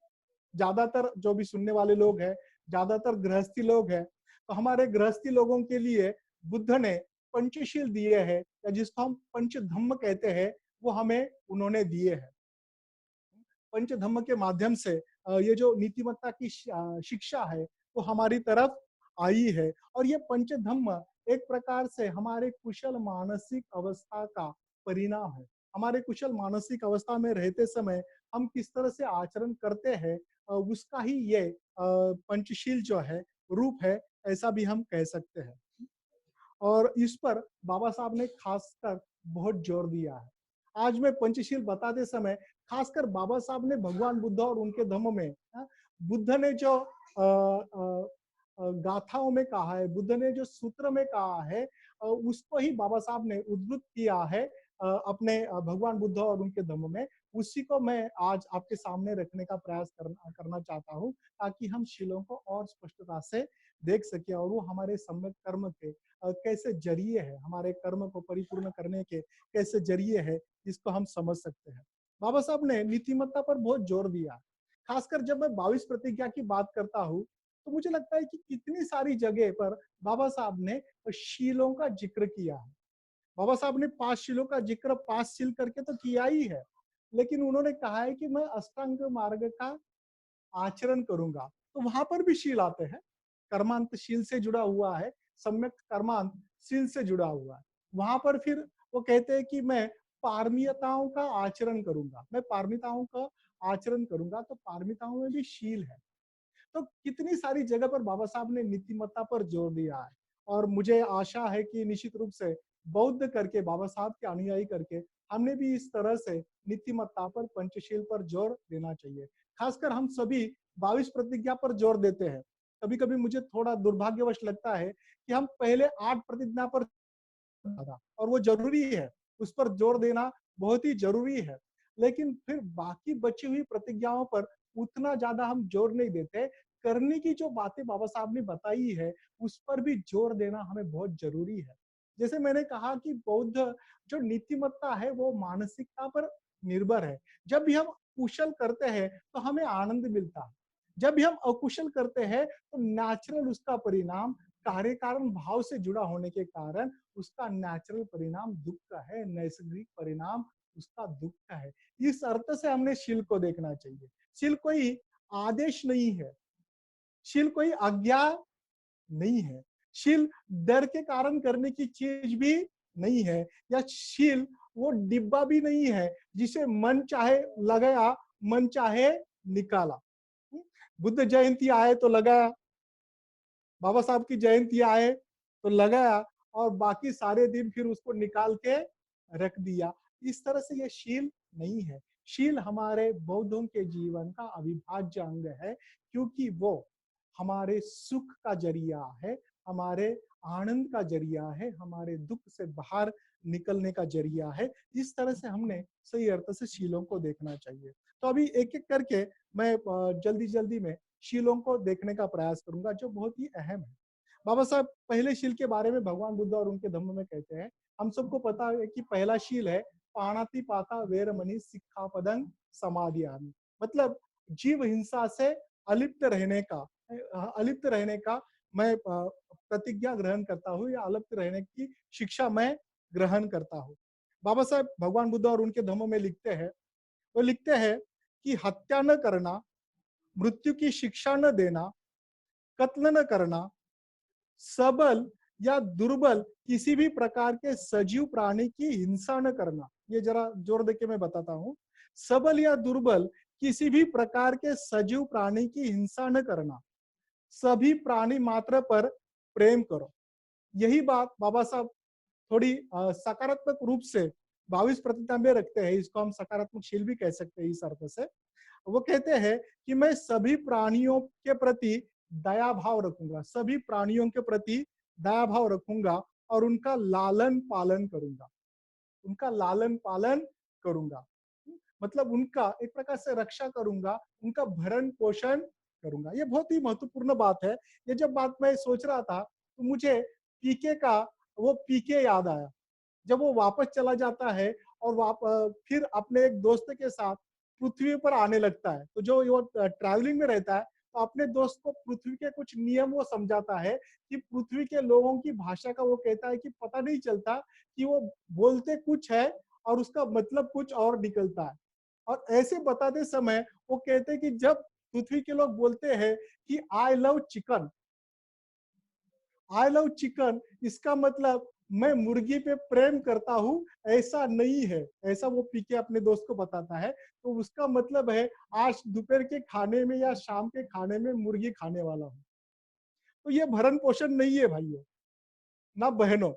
ज्यादातर जो भी सुनने वाले लोग हैं, ज्यादातर गृहस्थी लोग हैं, तो हमारे गृहस्थी लोगों के लिए बुद्ध ने पंचशील दिए हैं, या जिसको हम पंचधम्म कहते हैं, वो हमें उन्होंने दिए हैं। पंचधम्म के माध्यम से ये जो नीतिमत्ता की शिक्षा है, वो हमारी तरफ आई है। और ये पंचधम्म एक प्रकार से हमारे कुशल मानसिक अवस्था का परिणाम है। हमारे कुशल मानसिक अवस्था में रहते समय हम किस तरह से आचरण करते हैं, उसका ही ये पंचशील जो है रूप है, ऐसा भी हम कह सकते हैं। और इस पर बाबा साहब ने खासकर बहुत जोर दिया है। आज मैं पंचशील बताते समय खासकर बाबा साहब ने भगवान बुद्ध और उनके धम्म में, बुद्ध ने जो गाथाओं में कहा है, बुद्ध ने जो सूत्र में कहा है, उसको ही बाबा साहब ने उद्धृत किया है अपने भगवान बुद्ध और उनके धम्म में। उसी को मैं आज आपके सामने रखने का प्रयास करना चाहता हूँ, ताकि हम शीलों को और स्पष्टता से देख सके और वो हमारे सम्यक कर्म के कैसे जरिए है, हमारे कर्म को परिपूर्ण करने के कैसे जरिए है, इसको हम समझ सकते हैं। बाबा साहब ने नीतिमत्ता पर बहुत जोर दिया। खासकर जब मैं 22 प्रतिज्ञा की बात करता हूँ, तो मुझे लगता है कि कितनी सारी जगह पर बाबा साहब ने शीलों का जिक्र किया है। बाबा साहब ने 5 शीलों का जिक्र 5 शील करके तो किया ही है, लेकिन उन्होंने कहा है कि मैं अष्टांग मार्ग का आचरण करूंगा। तो वहां पर भी शील आते हैं। कर्मांत शील से जुड़ा हुआ है, सम्यक कर्मांत शील से जुड़ा हुआ है। वहां पर फिर वो कहते हैं कि मैं पारमियताओं का आचरण करूंगा, मैं पारमिताओं का आचरण करूंगा, तो पारमिताओं में भी शील है। तो कितनी सारी जगह पर बाबा साहब ने नीतिमत्ता पर जोर दिया है। और मुझे आशा है कि निश्चित रूप से बौद्ध करके, बाबा साहब के अनुयायी करके, हमने भी इस तरह से नीतिमत्ता पर, पंचशील पर जोर देना चाहिए। खासकर हम सभी 22 प्रतिज्ञा पर जोर देते हैं। कभी कभी मुझे थोड़ा दुर्भाग्यवश लगता है कि हम पहले 8 प्रतिज्ञा पर था, और वो जरूरी है, उस पर जोर देना बहुत ही जरूरी है। लेकिन फिर बाकी बची हुई प्रतिज्ञाओं पर उतना ज्यादा हम जोर नहीं देते। करने की जो बातें बाबा साहब ने बताई है, उस पर भी जोर देना हमें बहुत जरूरी है। जैसे मैंने कहा कि बौद्ध जो नीतिमत्ता है, वो मानसिकता पर निर्भर है। जब भी हम कुशल करते हैं, तो हमें आनंद मिलता है। जब भी हम अकुशल करते हैं, तो नेचुरल उसका परिणाम कार्य कारण भाव से जुड़ा होने के कारण उसका नेचुरल परिणाम दुख का है, नैसर्गिक परिणाम उसका दुख का है। इस अर्थ से हमने शील को देखना चाहिए। शील कोई आदेश नहीं है, शील कोई आज्ञा नहीं है। शील डर के कारण करने की चीज भी नहीं है, या शील वो डिब्बा भी नहीं है जिसे मन चाहे लगाया, मन चाहे निकाला। बुद्ध जयंती आए तो लगाया, बाबा साहब की जयंती आए तो लगाया, और बाकी सारे दिन फिर उसको निकाल के रख दिया। इस तरह से ये शील नहीं है। शील हमारे बौद्धों के जीवन का अविभाज्य अंग है, क्योंकि वो हमारे सुख का जरिया है, हमारे आनंद का जरिया है, हमारे दुख से बाहर निकलने का जरिया है। इस तरह से हमने सही अर्थ से शीलों को देखना चाहिए। तो अभी एक एक करके मैं जल्दी जल्दी में शीलों को देखने का प्रयास करूंगा, जो बहुत ही अहम है। बाबा साहब पहले शील के बारे में भगवान बुद्ध और उनके धम्म में कहते हैं, हम सबको पता है कि पहला शील है पाणाति पाता वेरमणि सिक्खापदं समादियामि। मतलब जीव हिंसा से अलिप्त रहने का, अलिप्त रहने का मैं प्रतिज्ञा ग्रहण करता हूँ, या अलिप्त रहने की शिक्षा मैं ग्रहण करता हूँ। बाबा साहब भगवान बुद्ध और उनके धम्म में लिखते हैं, वो लिखते हैं कि हत्या न करना, मृत्यु की शिक्षा न देना, कत्ल न करना, सबल या दुर्बल किसी भी प्रकार के सजीव प्राणी की हिंसा न करना। ये जरा जोर देके मैं बताता हूँ। सबल या दुर्बल किसी भी प्रकार के सजीव प्राणी की हिंसा न करना, सभी प्राणी मात्र पर प्रेम करो। यही बात बाबा साहब थोड़ी सकारात्मक रूप से 22 प्रतिज्ञा रखते हैं। इसको हम सकारात्मक शील भी कह सकते हैं इस अर्थ से। वो कहते हैं कि मैं सभी प्राणियों के प्रति दया भाव रखूंगा, सभी प्राणियों के प्रति दया भाव रखूंगा, और उनका लालन पालन करूंगा, उनका लालन पालन करूंगा। मतलब उनका एक प्रकार से रक्षा करूंगा, उनका भरण पोषण करूंगा। ये बहुत ही महत्वपूर्ण बात है। ये जब बात मैं सोच रहा था तो मुझे पीके का वो पीके याद आया। जब वो वापस चला जाता है और फिर अपने एक दोस्त के साथ पृथ्वी पर आने लगता है, तो जो वो ट्रैवलिंग में रहता है, तो अपने दोस्त को पृथ्वी के कुछ नियम वो समझाता है कि पृथ्वी के लोगों की भाषा का वो कहता है कि पता नहीं चलता कि वो बोलते कुछ है और उसका मतलब कुछ और निकलता है। और ऐसे बताते समय वो कहते हैं कि जब पृथ्वी के लोग बोलते हैं कि I love chicken, I love chicken, इसका मतलब मैं मुर्गी पे प्रेम करता हूँ, ऐसा नहीं है। ऐसा वो पीके अपने दोस्त को बताता है। तो उसका मतलब है आज दोपहर के खाने में या शाम के खाने में मुर्गी खाने वाला हूँ। तो ये भरण पोषण नहीं है भाइयों, ना बहनों।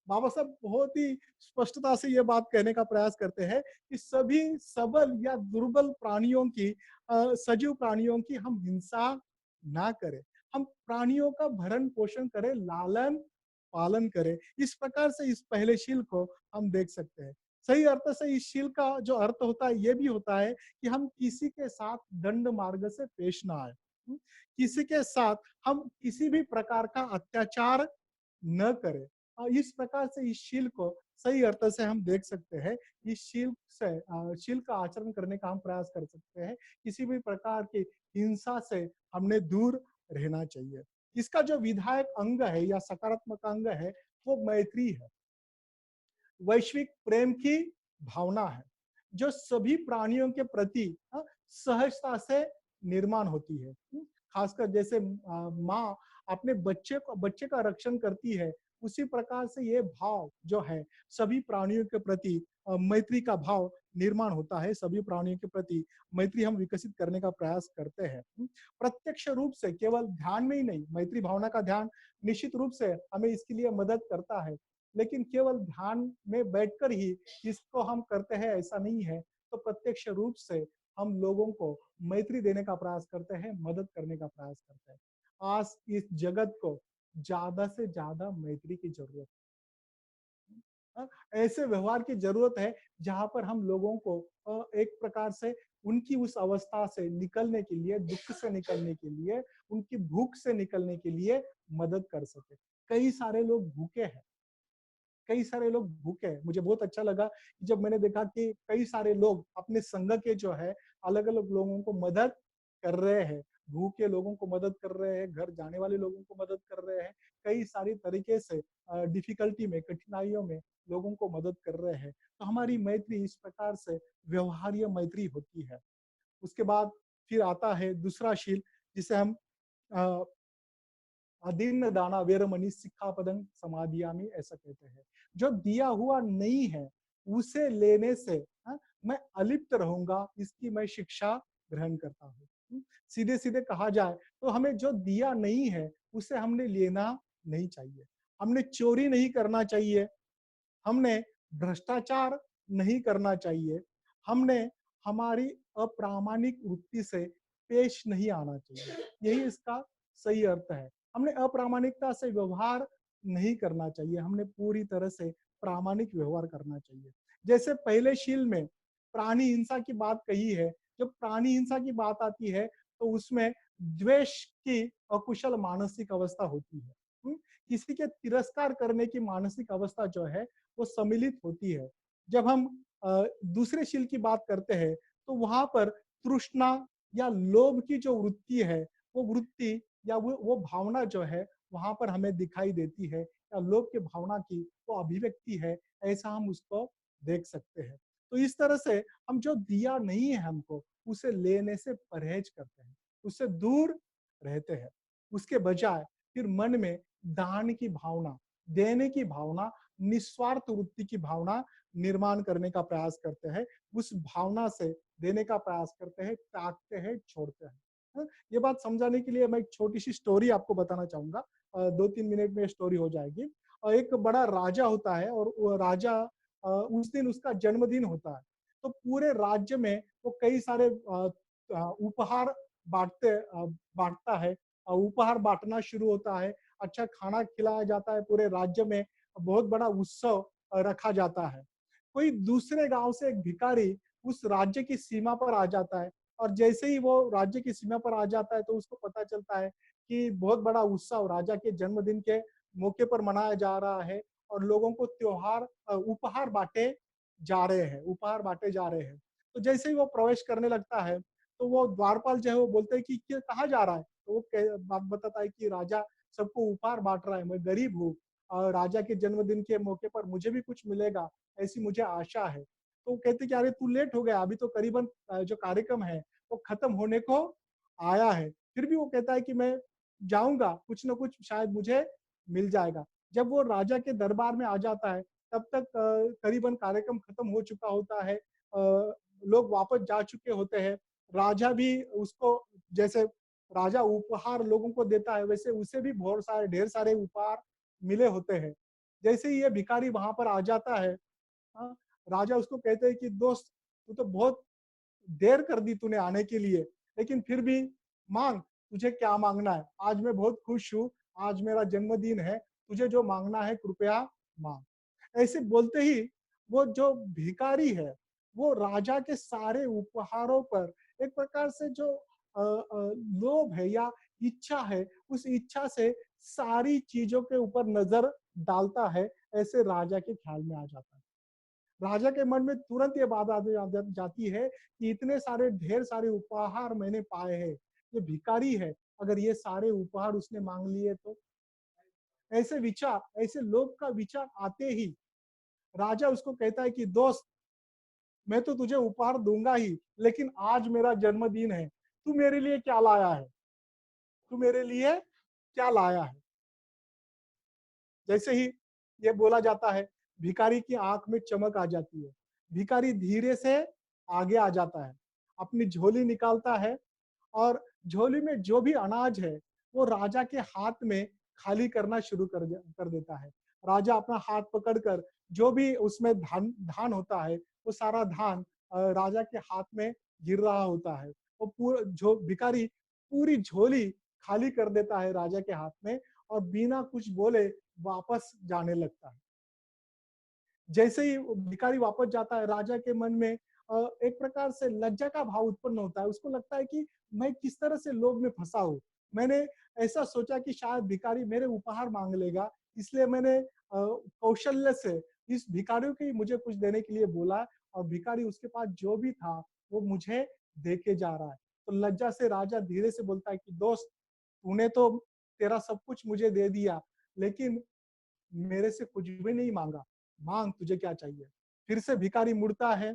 बाबा साहब बहुत ही स्पष्टता से ये बात कहने का प्रयास करते हैं कि सभी सबल या दुर्बल प्राणियों की, सजीव प्राणियों की हम हिंसा ना करें, हम प्राणियों का भरण पोषण करें, लालन पालन करें। इस प्रकार से इस पहले शील को हम देख सकते हैं। सही अर्थ से इस शील का जो अर्थ होता है ये भी होता है कि हम किसी के साथ दंड मार्ग से पेश ना आए, किसी के साथ हम किसी भी प्रकार का अत्याचार न करें। और इस प्रकार से इस शील को सही अर्थ से हम देख सकते हैं। इस शील से शील का आचरण करने का हम प्रयास कर सकते हैं। किसी भी प्रकार की हिंसा से हमने दूर रहना चाहिए। इसका जो विधायक अंग है या सकारात्मक अंग है वो मैत्री है, वैश्विक प्रेम की भावना है, जो सभी प्राणियों के प्रति सहजता से निर्माण होती है। खासकर जैसे माँ अपने बच्चे का रक्षण करती है, उसी प्रकार से ये भाव जो है सभी प्राणियों के प्रति मैत्री का भाव निर्माण होता है। सभी प्राणियों के प्रति मैत्री हम विकसित करने का प्रयास करते हैं। प्रत्यक्ष रूप से केवल ध्यान में ही नहीं, मैत्री भावना का ध्यान निश्चित रूप से हमें इसके लिए मदद करता है, लेकिन केवल ध्यान में बैठकर ही इसको हम करते हैं ऐसा नहीं है। तो प्रत्यक्ष रूप से हम लोगों को मैत्री देने का प्रयास करते हैं, मदद करने का प्रयास करते हैं। आज इस जगत को ज्यादा से ज्यादा मैत्री की जरूरत है। ऐसे व्यवहार की जरूरत है जहां पर हम लोगों को एक प्रकार से उनकी उस अवस्था से निकलने के लिए, दुख से निकलने के लिए, उनकी भूख से निकलने के लिए मदद कर सके। कई सारे लोग भूखे हैं, कई सारे लोग भूखे हैं। मुझे बहुत अच्छा लगा जब मैंने देखा कि कई सारे लोग अपने संघ के जो है अलग अलग लोगों को मदद कर रहे हैं, भूखे लोगों को मदद कर रहे हैं, घर जाने वाले लोगों को मदद कर रहे हैं, कई सारी तरीके से डिफिकल्टी में, कठिनाइयों में लोगों को मदद कर रहे हैं। तो हमारी मैत्री इस प्रकार से व्यवहार्य मैत्री होती है। उसके बाद फिर आता है दूसरा शील, जिसे हम अदीन दाना वेरमणि सिक्खापदं समादियामि, ऐसा कहते हैं। जो दिया हुआ नहीं है उसे लेने से मैं अलिप्त रहूंगा, इसकी मैं शिक्षा ग्रहण करता हूँ। सीधे सीधे कहा जाए तो हमें जो दिया नहीं है उसे हमने लेना नहीं चाहिए। हमने चोरी नहीं करना चाहिए, हमने भ्रष्टाचार नहीं करना चाहिए, हमने हमारी अप्रामाणिक वृत्ति से पेश नहीं आना चाहिए। यही इसका सही अर्थ है। हमने अप्रामाणिकता से व्यवहार नहीं करना चाहिए, हमने पूरी तरह से प्रामाणिक व्यवहार करना चाहिए। जैसे पहले शील में प्राणी हिंसा की बात कही है, जब प्राणी हिंसा की बात आती है तो उसमें द्वेष की अकुशल मानसिक अवस्था होती है। किसी के तिरस्कार करने की मानसिक अवस्था जो है वो सम्मिलित होती है। जब हम दूसरे शील की बात करते हैं तो वहां पर तृष्णा या लोभ की जो वृत्ति है, वो वृत्ति या वो भावना जो है वहां पर हमें दिखाई देती है, या लोभ की भावना की वो अभिव्यक्ति है, ऐसा हम उसको देख सकते हैं। तो इस तरह से हम जो दिया नहीं है हमको, उसे लेने से परहेज करते हैं, उससे दूर रहते हैं। उसके बजाय फिर मन में दान की भावना, देने की भावना, निस्वार्थ वृत्ति की भावना निर्माण करने का प्रयास करते हैं। उस भावना से देने का प्रयास करते हैं, त्यागते हैं, छोड़ते हैं। ये बात समझाने के लिए मैं एक छोटी सी स्टोरी आपको बताना चाहूंगा। 2-3 मिनट में स्टोरी हो जाएगी। एक बड़ा राजा होता है और वो राजा उस दिन उसका जन्मदिन होता है। तो पूरे राज्य में वो कई सारे उपहार बांटता है। उपहार बांटना शुरू होता है, अच्छा खाना खिलाया जाता है, पूरे राज्य में बहुत बड़ा उत्सव रखा जाता है। कोई दूसरे गांव से एक भिखारी उस राज्य की सीमा पर आ जाता है, और जैसे ही वो राज्य की सीमा पर आ जाता है तो उसको पता चलता है कि बहुत बड़ा उत्सव राजा के जन्मदिन के मौके पर मनाया जा रहा है, और लोगों को उपहार उपहार बांटे जा रहे हैं। तो जैसे ही वो प्रवेश करने लगता है तो वो द्वारपाल जो है वो बोलते हैं कि कहाँ जा रहा है, तो वो बात बताता है कि राजा सबको उपहार बांट रहा है, मैं गरीब हूँ, और राजा के जन्मदिन के मौके पर मुझे भी कुछ मिलेगा, ऐसी मुझे आशा है। तो वो कहते कि अरे तू लेट हो गया, अभी तो करीबन जो कार्यक्रम है वो खत्म होने को आया है। फिर भी वो कहता है कि मैं जाऊंगा, कुछ ना कुछ शायद मुझे मिल जाएगा। जब वो राजा के दरबार में आ जाता है तब तक करीबन कार्यक्रम खत्म हो चुका होता है, लोग वापस जा चुके होते हैं। राजा भी उसको, जैसे राजा उपहार लोगों को देता है वैसे उसे भी बहुत सारे ढेर सारे उपहार मिले होते हैं। जैसे ही ये भिखारी वहां पर आ जाता है, हाँ, राजा उसको कहते हैं कि दोस्त, तू तो बहुत देर कर दी तूने आने के लिए, लेकिन फिर भी मांग, तुझे क्या मांगना है, आज मैं बहुत खुश हूँ, आज मेरा जन्मदिन है, तुझे जो मांगना है कृपया मांग। ऐसे बोलते ही वो जो भिखारी है वो राजा के सारे उपहारों पर एक प्रकार से जो लोभ है या इच्छा है, उस इच्छा से सारी चीजों के ऊपर नजर डालता है, ऐसे राजा के ख्याल में आ जाता है। राजा के मन में तुरंत ये बात जाती है कि इतने सारे ढेर सारे उपहार मैंने पाए हैं, ये भिखारी है, अगर ये सारे उपहार उसने मांग लिए तो। ऐसे विचार, ऐसे लोग का विचार आते ही राजा उसको कहता है कि दोस्त, मैं तो तुझे उपहार दूंगा ही, लेकिन आज मेरा जन्मदिन है, तू मेरे लिए क्या लाया है, तू मेरे लिए क्या लाया है। जैसे ही ये बोला जाता है, भिखारी की आंख में चमक आ जाती है। भिखारी धीरे से आगे आ जाता है, अपनी झोली निकालता है, और झोली में जो भी अनाज है वो राजा के हाथ में खाली करना शुरू कर देता है। राजा अपना हाथ पकड़कर जो भी उसमें धान धान होता है वो सारा धान राजा के हाथ में गिर रहा होता है। वो पूरा जो भिखारी पूरी झोली खाली कर देता है राजा के हाथ में, और बिना कुछ बोले वापस जाने लगता है। जैसे ही वो भिखारी वापस जाता है, राजा के मन में एक प्रकार से लज्जा का भाव उत्पन्न होता है। उसको लगता है कि मैं किस तरह से लोभ में फंसा हूँ। मैंने ऐसा सोचा कि शायद भिखारी मेरे उपहार मांग लेगा, इसलिए मैंने कौशल्य से इस भिखारी को ही मुझे कुछ देने के लिए बोला, और भिखारी उसके पास जो भी था वो मुझे दे के जा रहा है। तो लज्जा से राजा धीरे से बोलता है कि दोस्त, तूने तो तेरा सब कुछ मुझे दे दिया, लेकिन मेरे से कुछ भी नहीं मांगा, मांग तुझे क्या चाहिए। फिर से भिखारी मुड़ता है,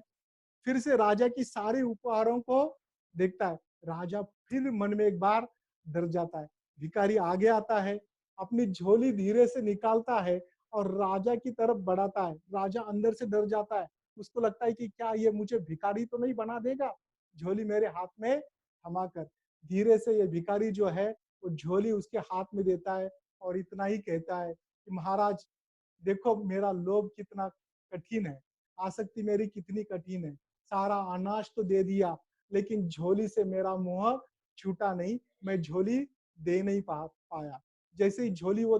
फिर से राजा की सारे उपहारों को देखता है। राजा फिर मन में एक बार डर जाता है। भिखारी आगे आता है, अपनी झोली धीरे से निकालता है और राजा की तरफ बढ़ाता है। राजा अंदर से डर जाता है, उसको लगता है कि क्या ये मुझे भिखारी तो नहीं बना देगा। झोली मेरे हाथ में थमाकर धीरे से ये भिखारी जो है वो झोली उसके हाथ में देता है और इतना ही कहता है कि महाराज देखो मेरा लोभ कितना कठिन है, आसक्ति मेरी कितनी कठिन है। सारा अनाज तो दे दिया लेकिन झोली से मेरा मुंह छूटा नहीं, मैं झोली दे नहीं पाया। जैसे ही झोली वो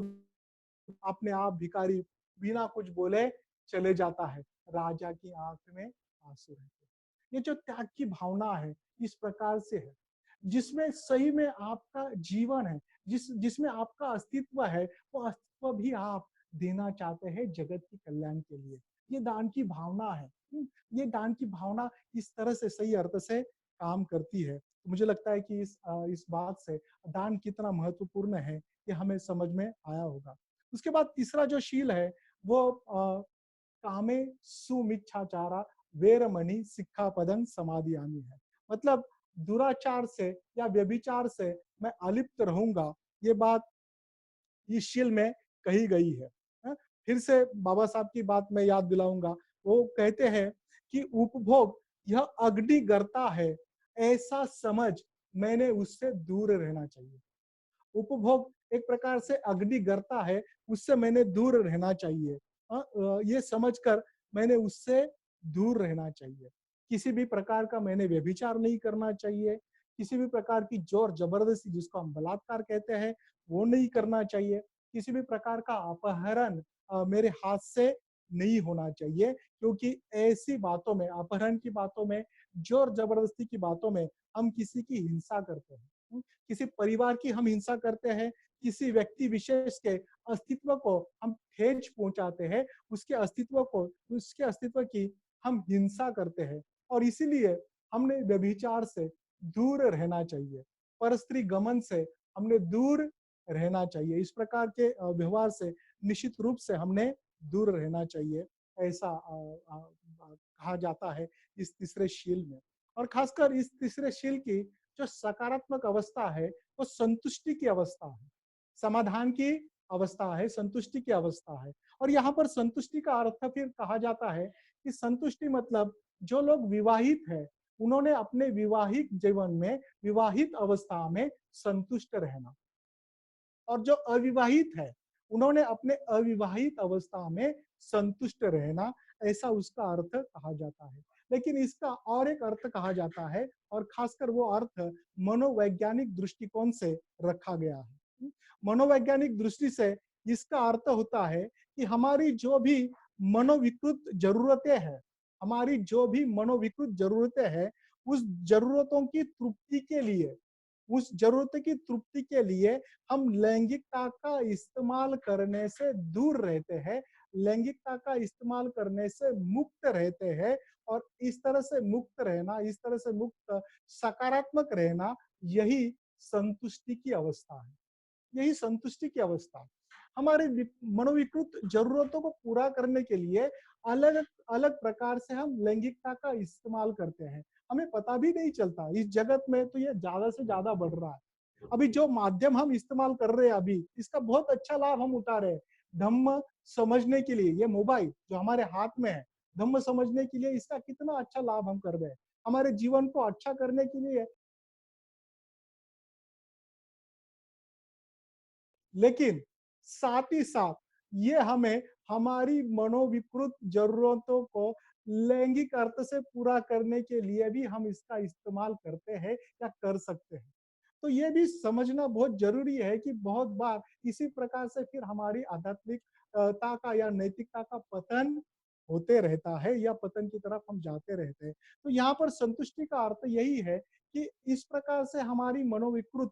अपने आप भिखारी बिना कुछ बोले चले जाता है। राजा की आंख में आंसू रहते हैं। ये जो त्याग की भावना है इस प्रकार से है, जिसमें सही में आपका जीवन है, जिसमें आपका अस्तित्व है, वो अस्तित्व भी आप देना चाहते हैं जगत की कल्याण के लिए। ये दान की भावना है। ये दान की भावना इस तरह से सही अर्थ से काम करती है। तो मुझे लगता है कि इस बात से दान कितना महत्वपूर्ण है ये हमें समझ में आया होगा। उसके बाद तीसरा जो शील है वो कामे सुमिच्छाचारा वेरमणि सिक्खापदं समादियामि है। मतलब दुराचार से या व्यभिचार से मैं अलिप्त रहूंगा, ये बात इस शील में कही गई है। हाँ? फिर से बाबा साहब की बात मैं याद दिलाऊंगा। वो कहते हैं कि उपभोग यह अग्नि गर्ता है, ऐसा समझ मैंने उससे दूर रहना चाहिए। उपभोग एक प्रकार से अग्नि गर्ता है, उससे मैंने दूर रहना चाहिए। ये समझकर मैंने उससे दूर रहना चाहिए। किसी भी प्रकार का मैंने व्यभिचार नहीं करना चाहिए, किसी भी प्रकार की जोर जबरदस्ती जिसको हम बलात्कार कहते हैं वो नहीं करना चाहिए, किसी भी प्रकार का अपहरण मेरे हाथ से नहीं होना चाहिए, क्योंकि ऐसी बातों में, अपहरण की बातों में, जोर जबरदस्ती की बातों में हम किसी की हिंसा करते हैं, किसी परिवार की हम हिंसा करते हैं, किसी व्यक्ति विशेष के अस्तित्व को हम ठेस पहुंचाते हैं, उसके अस्तित्व की हम हिंसा करते हैं। और इसीलिए हमने व्यभिचार से दूर रहना चाहिए, परस्त्री गमन से हमने दूर रहना चाहिए। इस प्रकार के व्यवहार से निश्चित रूप से हमने दूर रहना चाहिए, ऐसा कहा जाता है इस तीसरे शील में। और खासकर इस तीसरे शील की जो सकारात्मक अवस्था है वो संतुष्टि की अवस्था है, समाधान की अवस्था है, संतुष्टि की अवस्था है। और यहाँ पर संतुष्टि का अर्थ फिर कहा जाता है कि संतुष्टि मतलब जो लोग विवाहित है उन्होंने अपने विवाहिक जीवन में, विवाहित अवस्था में संतुष्ट रहना, और जो अविवाहित है उन्होंने अपने अविवाहित अवस्था में संतुष्ट रहना, ऐसा उसका अर्थ कहा जाता है। लेकिन इसका और एक अर्थ कहा जाता है और खासकर वो अर्थ मनोवैज्ञानिक दृष्टिकोण से रखा गया है। मनोवैज्ञानिक दृष्टि से इसका अर्थ होता है कि हमारी जो भी मनोविकृत जरूरतें हैं, हमारी जो भी मनोविकृत जरूरतें हैं, उस जरूरतों की तृप्ति के लिए, उस जरूरत की तृप्ति के लिए हम लैंगिकता का इस्तेमाल करने से दूर रहते हैं, लैंगिकता का इस्तेमाल करने से मुक्त रहते हैं। और इस तरह से मुक्त रहना, इस तरह से मुक्त सकारात्मक रहना, यही संतुष्टि की अवस्था है, यही संतुष्टि की अवस्था है। हमारे मनोविकृत जरूरतों को पूरा करने के लिए अलग अलग प्रकार से हम लैंगिकता का इस्तेमाल करते हैं, हमें पता भी नहीं चलता। इस जगत में तो ये ज्यादा से ज्यादा बढ़ रहा है। अभी जो माध्यम हम इस्तेमाल कर रहे हैं, अभी इसका बहुत अच्छा लाभ हम उठा रहे हैं। धम्म समझने के लिए ये मोबाइल जो हमारे हाथ में है, धम्म समझने के लिए इसका कितना अच्छा लाभ हम कर रहे हैं, हमारे जीवन को अच्छा करने के लिए। लेकिन साथ ही साथ ये हमें हमारी मनोविकृत जरूरतों को लैंगिक अर्थ से पूरा करने के लिए भी हम इसका इस्तेमाल करते हैं या कर सकते हैं। तो ये भी समझना बहुत जरूरी है कि बहुत बार इसी प्रकार से फिर हमारी आध्यात्मिकता का या नैतिकता का पतन होते रहता है, या पतन की तरफ हम जाते रहते हैं। तो यहाँ पर संतुष्टि का अर्थ यही है कि इस प्रकार से हमारी मनोविकृत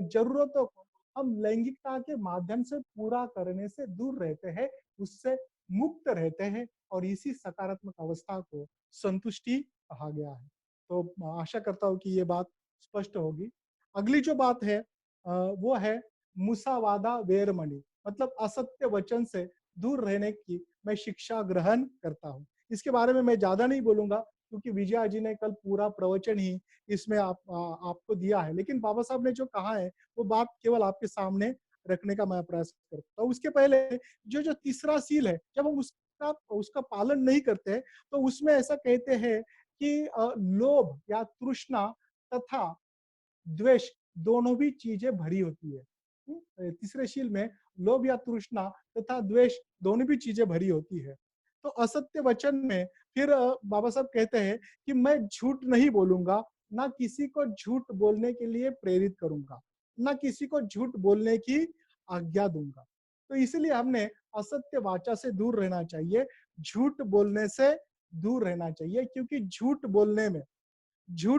जरूरतों को हम लैंगिकता के माध्यम से पूरा करने से दूर रहते हैं, उससे मुक्त रहते हैं, और इसी सकारात्मक अवस्था को संतुष्टि कहा गया है। तो आशा करता हूँ कि ये बात स्पष्ट होगी। अगली जो बात है वो है मुसावादा वेरमणि, मतलब असत्य वचन से दूर रहने की मैं शिक्षा ग्रहण करता हूँ। इसके बारे में मैं ज्यादा नहीं बोलूंगा क्योंकि विजया जी ने कल पूरा प्रवचन ही इसमें आपको दिया है। लेकिन बाबा साहब ने जो कहा है वो बात केवल आपके सामने रखने का मैं प्रयास करता हूँ। उसके पहले जो जो तीसरा सील है, जब हम उसका उसका पालन नहीं करते हैं, तो उसमें ऐसा कहते हैं कि लोभ या तृष्णा तथा द्वेष दोनों भी चीजें भरी होती है। तीसरे शील में लोभ या तृष्णा तथा द्वेष दोनों भी चीजें भरी होती है। तो असत्य वचन में फिर बाबा साहब कहते हैं कि मैं झूठ नहीं बोलूंगा, ना किसी को झूठ बोलने के लिए प्रेरित करूंगा, ना किसी को झूठ बोलने की आज्ञा दूंगा। तो इसलिए हमने असत्य वाचा से दूर रहना चाहिए, झूठ बोलने से दूर रहना चाहिए, क्योंकि झूठ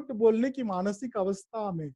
बोलने की मानसिक अवस्था में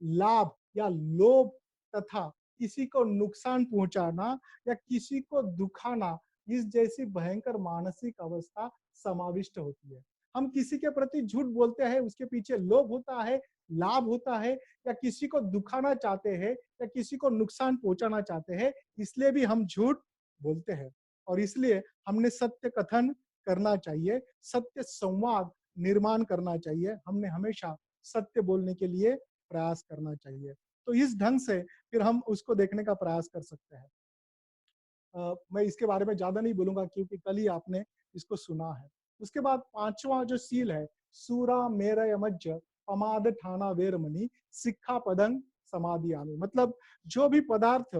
लाभ या लोभ तथा किसी को नुकसान पहुंचाना या किसी को दुखाना, इस जैसी भयंकर मानसिक अवस्था समाविष्ट होती है। हम किसी के प्रति झूठ बोलते हैं, उसके पीछे लोभ होता है, लाभ होता है, या किसी को दुखाना चाहते हैं या किसी को नुकसान पहुंचाना चाहते हैं, इसलिए भी हम झूठ बोलते हैं। और इसलिए हमने सत्य कथन करना चाहिए, सत्य संवाद निर्माण करना चाहिए, हमने हमेशा सत्य बोलने के लिए प्रयास करना चाहिए। तो इस ढंग से फिर हम उसको देखने का प्रयास कर सकते हैं। मैं इसके बारे में ज्यादा नहीं बोलूंगा, क्योंकि कल ही आपने इसको सुना है। उसके बाद पांचवा जो सील है, सूरा मेरा यमज्ज पमाद ठाना वेरमणि सिक्खा पदंग समाधि आमी, मतलब जो भी पदार्थ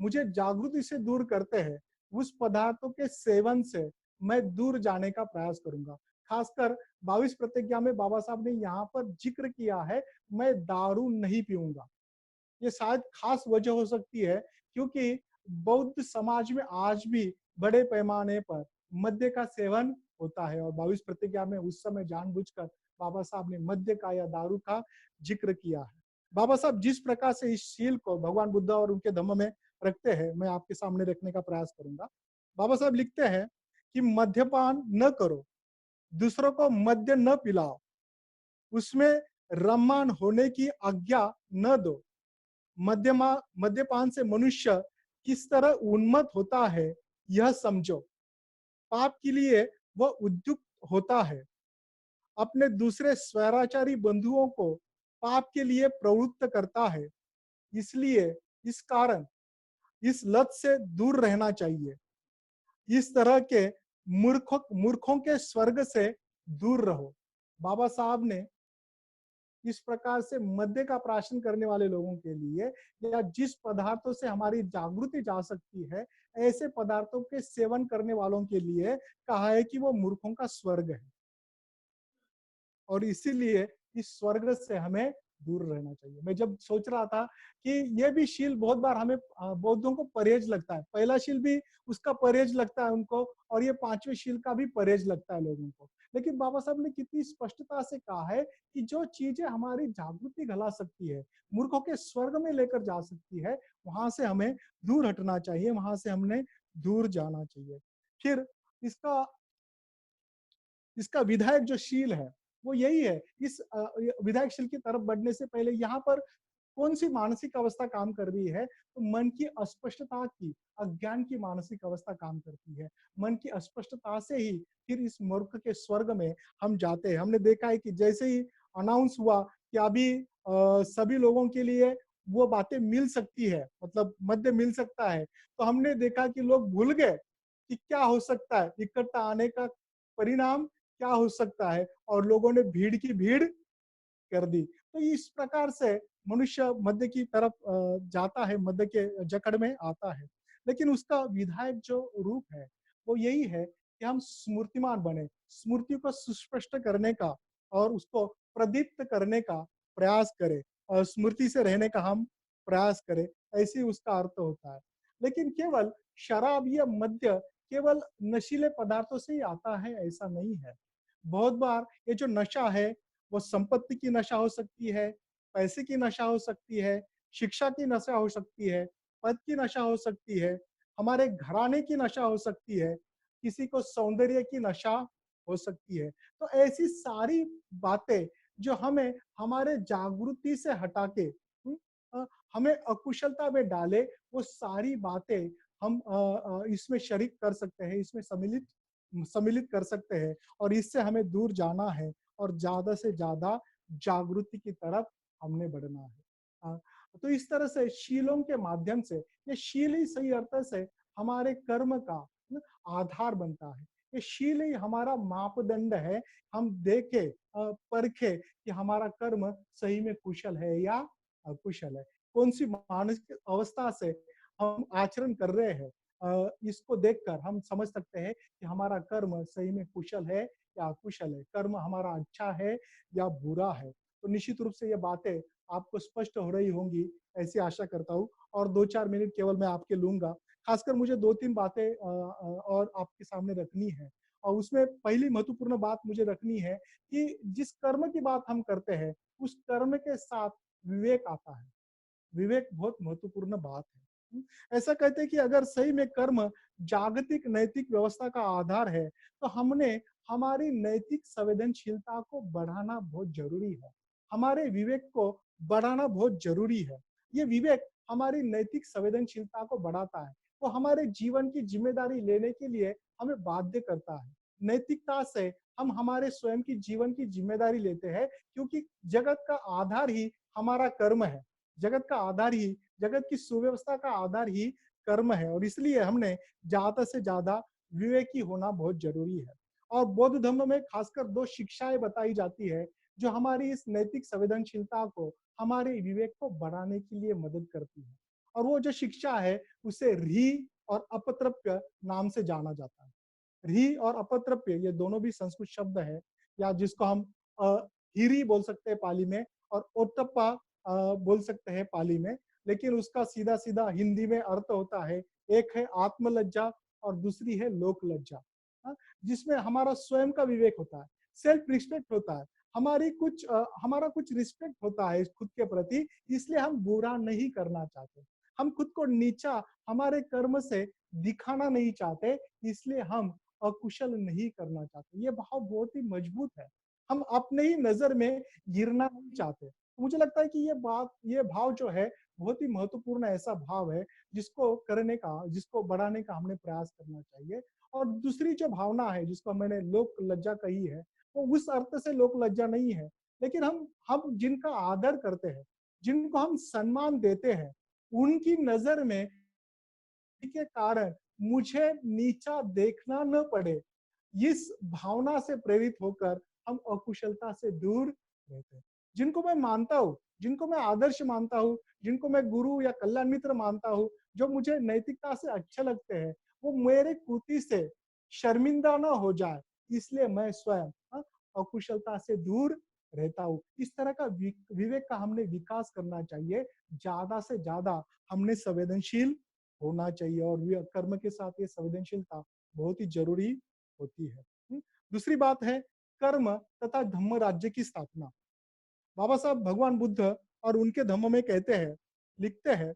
मुझे जागृति से दूर करते हैं, उस पदार्थों के सेवन से मैं दूर जाने का प्रयास करूंगा। खासकर 22 प्रतिज्ञा में बाबा साहब ने यहाँ पर जिक्र किया है, मैं दारू नहीं पीऊंगा। ये शायद खास वजह हो सकती है, क्योंकि बौद्ध समाज में आज भी बड़े पैमाने पर मद्य का सेवन होता है, और 22 प्रतिज्ञा में उस समय जानबूझकर बाबा साहब ने मद्य का या दारू का जिक्र किया है। बाबा साहब जिस प्रकार से इस शील को भगवान बुद्ध और उनके धम्म में रखते हैं, मैं आपके सामने रखने का प्रयास करूंगा। बाबा साहब लिखते हैं कि मद्यपान न करो, दूसरों को मद्य न पिलाओ, उसमें रम्मान होने की आज्ञा न दो। मद्यपान से मनुष्य किस तरह उन्मत्त होता है, यह समझो। पाप के लिए वह उद्युक्त होता है। अपने दूसरे स्वैराचारी बंधुओं को पाप के लिए प्रवृत्त करता है। इसलिए इस कारण इस लत से दूर रहना चाहिए। इस तरह के मूर्खों के स्वर्ग से दूर रहो। बाबा साहब ने इस प्रकार से मद्य का प्राशन करने वाले लोगों के लिए, या जिस पदार्थों से हमारी जागृति जा सकती है, ऐसे पदार्थों के सेवन करने वालों के लिए कहा है कि वो मूर्खों का स्वर्ग है, और इसीलिए इस स्वर्ग से हमें दूर रहना चाहिए। मैं जब सोच रहा था कि ये भी शील बहुत बार हमें बौद्धों को परहेज लगता है, पहला शील भी उसका परहेज लगता है उनको, और ये पांचवें शील का भी परहेज लगता है लोगों को। लेकिन बाबा साहब ने कितनी स्पष्टता से कहा है कि जो चीजें हमारी जागृति घला सकती है, मूर्खों के स्वर्ग में लेकर जा सकती है, वहां से हमें दूर हटना चाहिए, वहां से हमने दूर जाना चाहिए। फिर इसका इसका विधायक जो शील है वो यही है। इस विधायक शील की तरफ बढ़ने से पहले यहाँ पर कौन सी मानसिक अवस्था काम कर रही है, तो मन की अस्पष्टता की, अज्ञान की मानसिक अवस्था काम करती है। मन की अस्पष्टता से ही फिर इस मूर्ख के स्वर्ग में हम जाते हैं। हमने देखा है कि जैसे ही अनाउंस हुआ कि अभी सभी लोगों के लिए वो बातें मिल सकती है, मतलब मद्य मिल सकता है, तो हमने देखा कि लोग भूल गए कि क्या हो सकता है, इकट्ठा आने का परिणाम क्या हो सकता है, और लोगों ने भीड़ की भीड़ कर दी। तो इस प्रकार से मनुष्य मध्य की तरफ जाता है, मध्य के जकड़ में आता है। लेकिन उसका विधायक जो रूप है वो यही है कि हम स्मूर्तिमान बने, स्मृति को सुस्पष्ट करने का और उसको प्रदीप्त करने का प्रयास करें, और स्मृति से रहने का हम प्रयास करें, ऐसी उसका अर्थ होता है। लेकिन केवल शराब या मद्य केवल नशीले पदार्थों से ही आता है ऐसा नहीं है। बहुत बार ये जो नशा है वो संपत्ति की नशा हो सकती है, पैसे की नशा हो सकती है, शिक्षा की नशा हो सकती है, पद की नशा हो सकती है, हमारे घराने की नशा हो सकती है, किसी को सौंदर्य की नशा हो सकती है। तो ऐसी सारी बातें जो हमें हमारे जागृति से हटा के हमें अकुशलता में डाले, वो सारी बातें हम इसमें शरीक कर सकते हैं, इसमें सम्मिलित कर सकते हैं, और इससे हमें दूर जाना है और ज्यादा से ज्यादा जागृति की तरफ हमने बढ़ना है। तो इस तरह से शीलों के माध्यम से, ये शील ही सही अर्थ से हमारे कर्म का आधार बनता है। ये शील ही हमारा मापदंड है, हम देखे परखे कि हमारा कर्म सही में कुशल है या अकुशल है, कौन सी मानसिक अवस्था से हम आचरण कर रहे हैं। इसको देखकर हम समझ सकते हैं कि हमारा कर्म सही में कुशल है या अकुशल है, कर्म हमारा अच्छा है या बुरा है। तो निश्चित रूप से ये बातें आपको स्पष्ट हो रही होंगी, ऐसी आशा करता हूँ। और 2-4 मिनट केवल मैं आपके लूँगा। खासकर मुझे 2-3 बातें और आपके सामने रखनी है। और उसमें पहली महत्वपूर्ण बात मुझे रखनी है कि जिस कर्म की बात हम करते हैं, उस कर्म के साथ विवेक आता है। विवेक बहुत महत्वपूर्ण बात है। ऐसा कहते हैं कि अगर सही में कर्म जागतिक नैतिक व्यवस्था का आधार है, तो हमने हमारी नैतिक संवेदनशीलता को बढ़ाना बहुत जरूरी है। हमारे विवेक को बढ़ाना बहुत जरूरी है। ये विवेक हमारी नैतिक संवेदनशीलता को बढ़ाता है। वो हमारे जीवन की जिम्मेदारी लेने के लिए हमें बाध्य करता है। नैतिकता से हम हमारे स्वयं की जीवन की जिम्मेदारी लेते हैं, क्योंकि जगत का आधार ही हमारा कर्म है। जगत का आधार ही, जगत की सुव्यवस्था का आधार ही कर्म है, और इसलिए हमने ज्यादा से ज्यादा विवेकी होना बहुत जरूरी है। और बौद्ध धर्म में खासकर 2 शिक्षाएं बताई जाती है, जो हमारी इस नैतिक संवेदनशीलता को, हमारे विवेक को बढ़ाने के लिए मदद करती है। और वो जो शिक्षा है, उसे री और अपत्रप्य नाम से जाना जाता है। री और अपत्रप्य ये दोनों भी संस्कृत शब्द है, या जिसको हम अ, हिरी बोल सकते हैं पाली में, और ओट्टप्पा बोल सकते हैं पाली में। लेकिन उसका सीधा सीधा हिंदी में अर्थ होता है, एक है आत्मलज्जा और दूसरी है लोक लज्जा। हाँ, जिसमें हमारा स्वयं का विवेक होता है, सेल्फ रिस्पेक्ट होता है, हमारा कुछ रिस्पेक्ट होता है खुद के प्रति, इसलिए हम बुरा नहीं करना चाहते, हम खुद को नीचा हमारे कर्म से दिखाना नहीं चाहते, इसलिए हम अकुशल नहीं करना चाहते। ये भाव बहुत ही मजबूत है। हम अपने ही नजर में गिरना नहीं चाहते। मुझे लगता है कि ये भाव जो है बहुत ही महत्वपूर्ण ऐसा भाव है, जिसको करने का, जिसको बढ़ाने का हमने प्रयास करना चाहिए। और दूसरी जो भावना है, जिसको मैंने लोक लज्जा कही है, वो उस अर्थ से लोक लज्जा नहीं है, लेकिन हम जिनका आदर करते हैं, जिनको हम सम्मान देते हैं, उनकी नजर में के कारण मुझे नीचा देखना न पड़े, इस भावना से प्रेरित होकर हम अकुशलता से दूर रहते हैं। जिनको मैं मानता हूँ, जिनको मैं आदर्श मानता हूँ, जिनको मैं गुरु या कल्याण मित्र मानता हूँ, जो मुझे नैतिकता से अच्छे लगते हैं, वो मेरे कृति से शर्मिंदा ना हो जाए, इसलिए मैं स्वयं अकुशलता से दूर रहता हूँ। इस तरह का विवेक का हमने विकास करना चाहिए। ज्यादा से ज्यादा हमने संवेदनशील होना चाहिए, और कर्म के साथ ये संवेदनशीलता बहुत ही जरूरी होती है। दूसरी बात है कर्म तथा धम्म राज्य की स्थापना। बाबा साहब भगवान बुद्ध और उनके धम्म में कहते हैं, लिखते हैं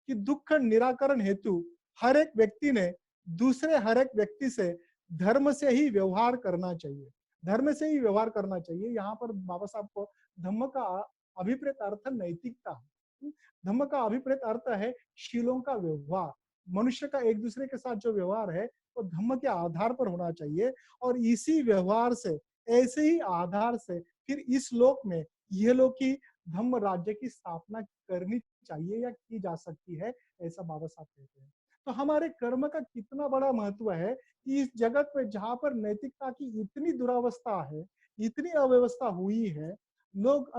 कि दुख निराकरण हेतु हर एक व्यक्ति ने दूसरे हर एक व्यक्ति से धर्म से ही व्यवहार करना चाहिए। धर्म से ही व्यवहार करना चाहिए। यहाँ पर बाबा साहब को धम्म का अभिप्रेत अर्थ नैतिकता है। धम्म का अभिप्रेत अर्थ है शीलों का व्यवहार। मनुष्य का एक दूसरे के साथ जो व्यवहार है, वो धम्म के आधार पर होना चाहिए। और इसी व्यवहार से, ऐसे ही आधार से फिर इस लोक में ये लोग की धम्म राज्य की स्थापना करनी चाहिए या की जा सकती है, ऐसा बाबा साहब कहते हैं। तो हमारे कर्म का कितना बड़ा महत्व है कि इस जगत में जहां पर नैतिकता की इतनी दुरावस्था है, इतनी अव्यवस्था हुई है, लोग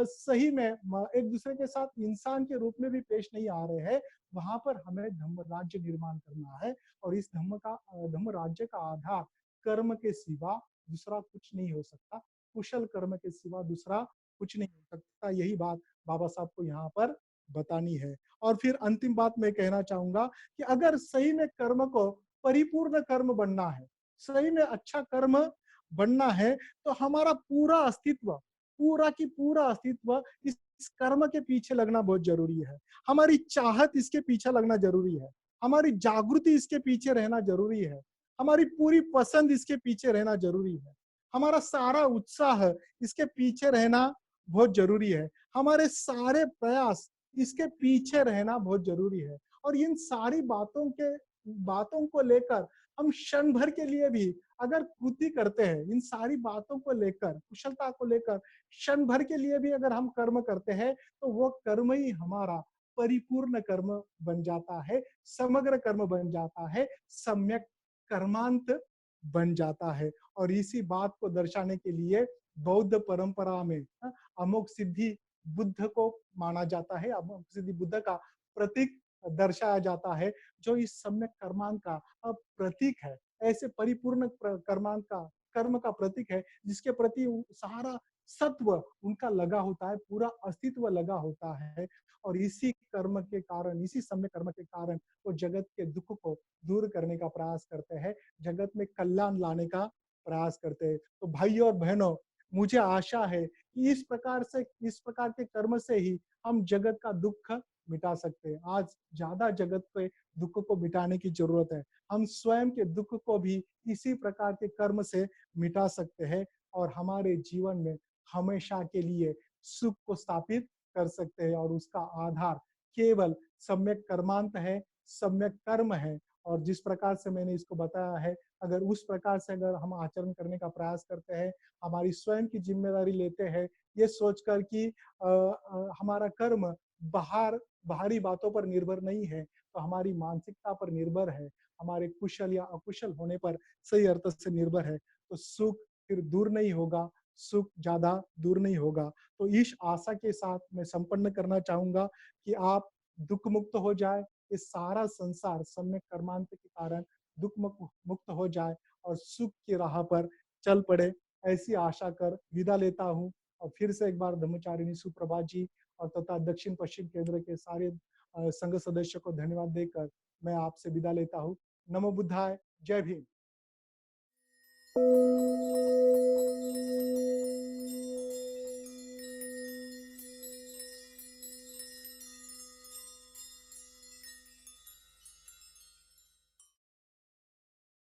सही में एक दूसरे के साथ इंसान के रूप में भी पेश नहीं आ रहे हैं, वहां पर हमें धम्म राज्य निर्माण करना है। और इस धम्म राज्य का आधार कर्म के सिवा दूसरा कुछ नहीं हो सकता। कुशल कर्म के सिवा दूसरा कुछ नहीं हो सकता। यही बात बाबा साहब को यहाँ पर बतानी है। और फिर अंतिम बात मैं कहना चाहूंगा कि अगर सही में कर्म को परिपूर्ण कर्म बनना है, सही में अच्छा कर्म बनना है, तो हमारा पूरा अस्तित्व, पूरा की पूरा अस्तित्व इस कर्म के पीछे लगना बहुत जरूरी है। हमारी चाहत इसके पीछे लगना जरूरी है, हमारी जागृति इसके पीछे रहना जरूरी है, हमारी पूरी पसंद इसके पीछे रहना जरूरी है, हमारा सारा उत्साह इसके पीछे रहना बहुत जरूरी है, हमारे सारे प्रयास इसके पीछे रहना बहुत जरूरी है। और इन सारी बातों को लेकर हम क्षण भर के लिए भी अगर कृति करते हैं, इन सारी बातों को लेकर, कुशलता को लेकर क्षण भर के लिए भी अगर हम कर्म करते हैं, तो वो कर्म ही हमारा परिपूर्ण कर्म बन जाता है, समग्र कर्म बन जाता है, सम्यक कर्मांत बन जाता है। और इसी बात को दर्शाने के लिए बौद्ध परंपरा में अमोघ सिद्धि बुद्ध को माना जाता है, अमोघ सिद्धि बुद्ध का प्रतीक दर्शाया जाता है, जो इस सम्यक कर्मांत का प्रतीक है। ऐसे परिपूर्ण कर्मांत का कर्म का प्रतीक है, जिसके प्रति सारा सत्व उनका लगा होता है, पूरा अस्तित्व लगा होता है। और इसी कर्म के कारण, इसी सम्यक कर्म के कारण वो जगत के दुख को दूर करने का प्रयास करते हैं, जगत में कल्याण लाने का प्रयास करते हैं। तो भाइयों और बहनों, मुझे आशा है कि इस प्रकार के कर्म से ही हम जगत का दुख मिटा सकते हैं। आज ज्यादा जगत के दुख को मिटाने की जरूरत है। हम स्वयं के दुख को भी इसी प्रकार के कर्म से मिटा सकते हैं और हमारे जीवन में हमेशा के लिए सुख को स्थापित कर सकते हैं। और उसका आधार केवल सम्यक कर्मांत है, सम्यक कर्म है। और जिस प्रकार से मैंने इसको बताया है, अगर उस प्रकार से अगर हम आचरण करने का प्रयास करते हैं, हमारी स्वयं की जिम्मेदारी लेते हैं, ये सोचकर कि हमारा कर्म बाहरी बातों पर निर्भर नहीं है, तो हमारी मानसिकता पर निर्भर है, हमारे कुशल या अकुशल होने पर सही अर्थ से निर्भर है, तो सुख फिर दूर नहीं होगा, सुख ज्यादा दूर नहीं होगा। तो इस आशा के साथ मैं संपन्न करना चाहूंगा कि आप दुख मुक्त हो जाए, ये सारा संसार सम्यक कर्मांत के कारण दुख मुक्त हो जाए और सुख की राह पर चल पड़े, ऐसी आशा कर विदा लेता हूँ। और फिर से एक बार ब्रह्मचारिणी सुप्रभा जी और तथा दक्षिण पश्चिम केंद्र के सारे संघ सदस्यों को धन्यवाद देकर मैं आपसे विदा लेता हूँ। नमो बुद्धाय, जय भीम।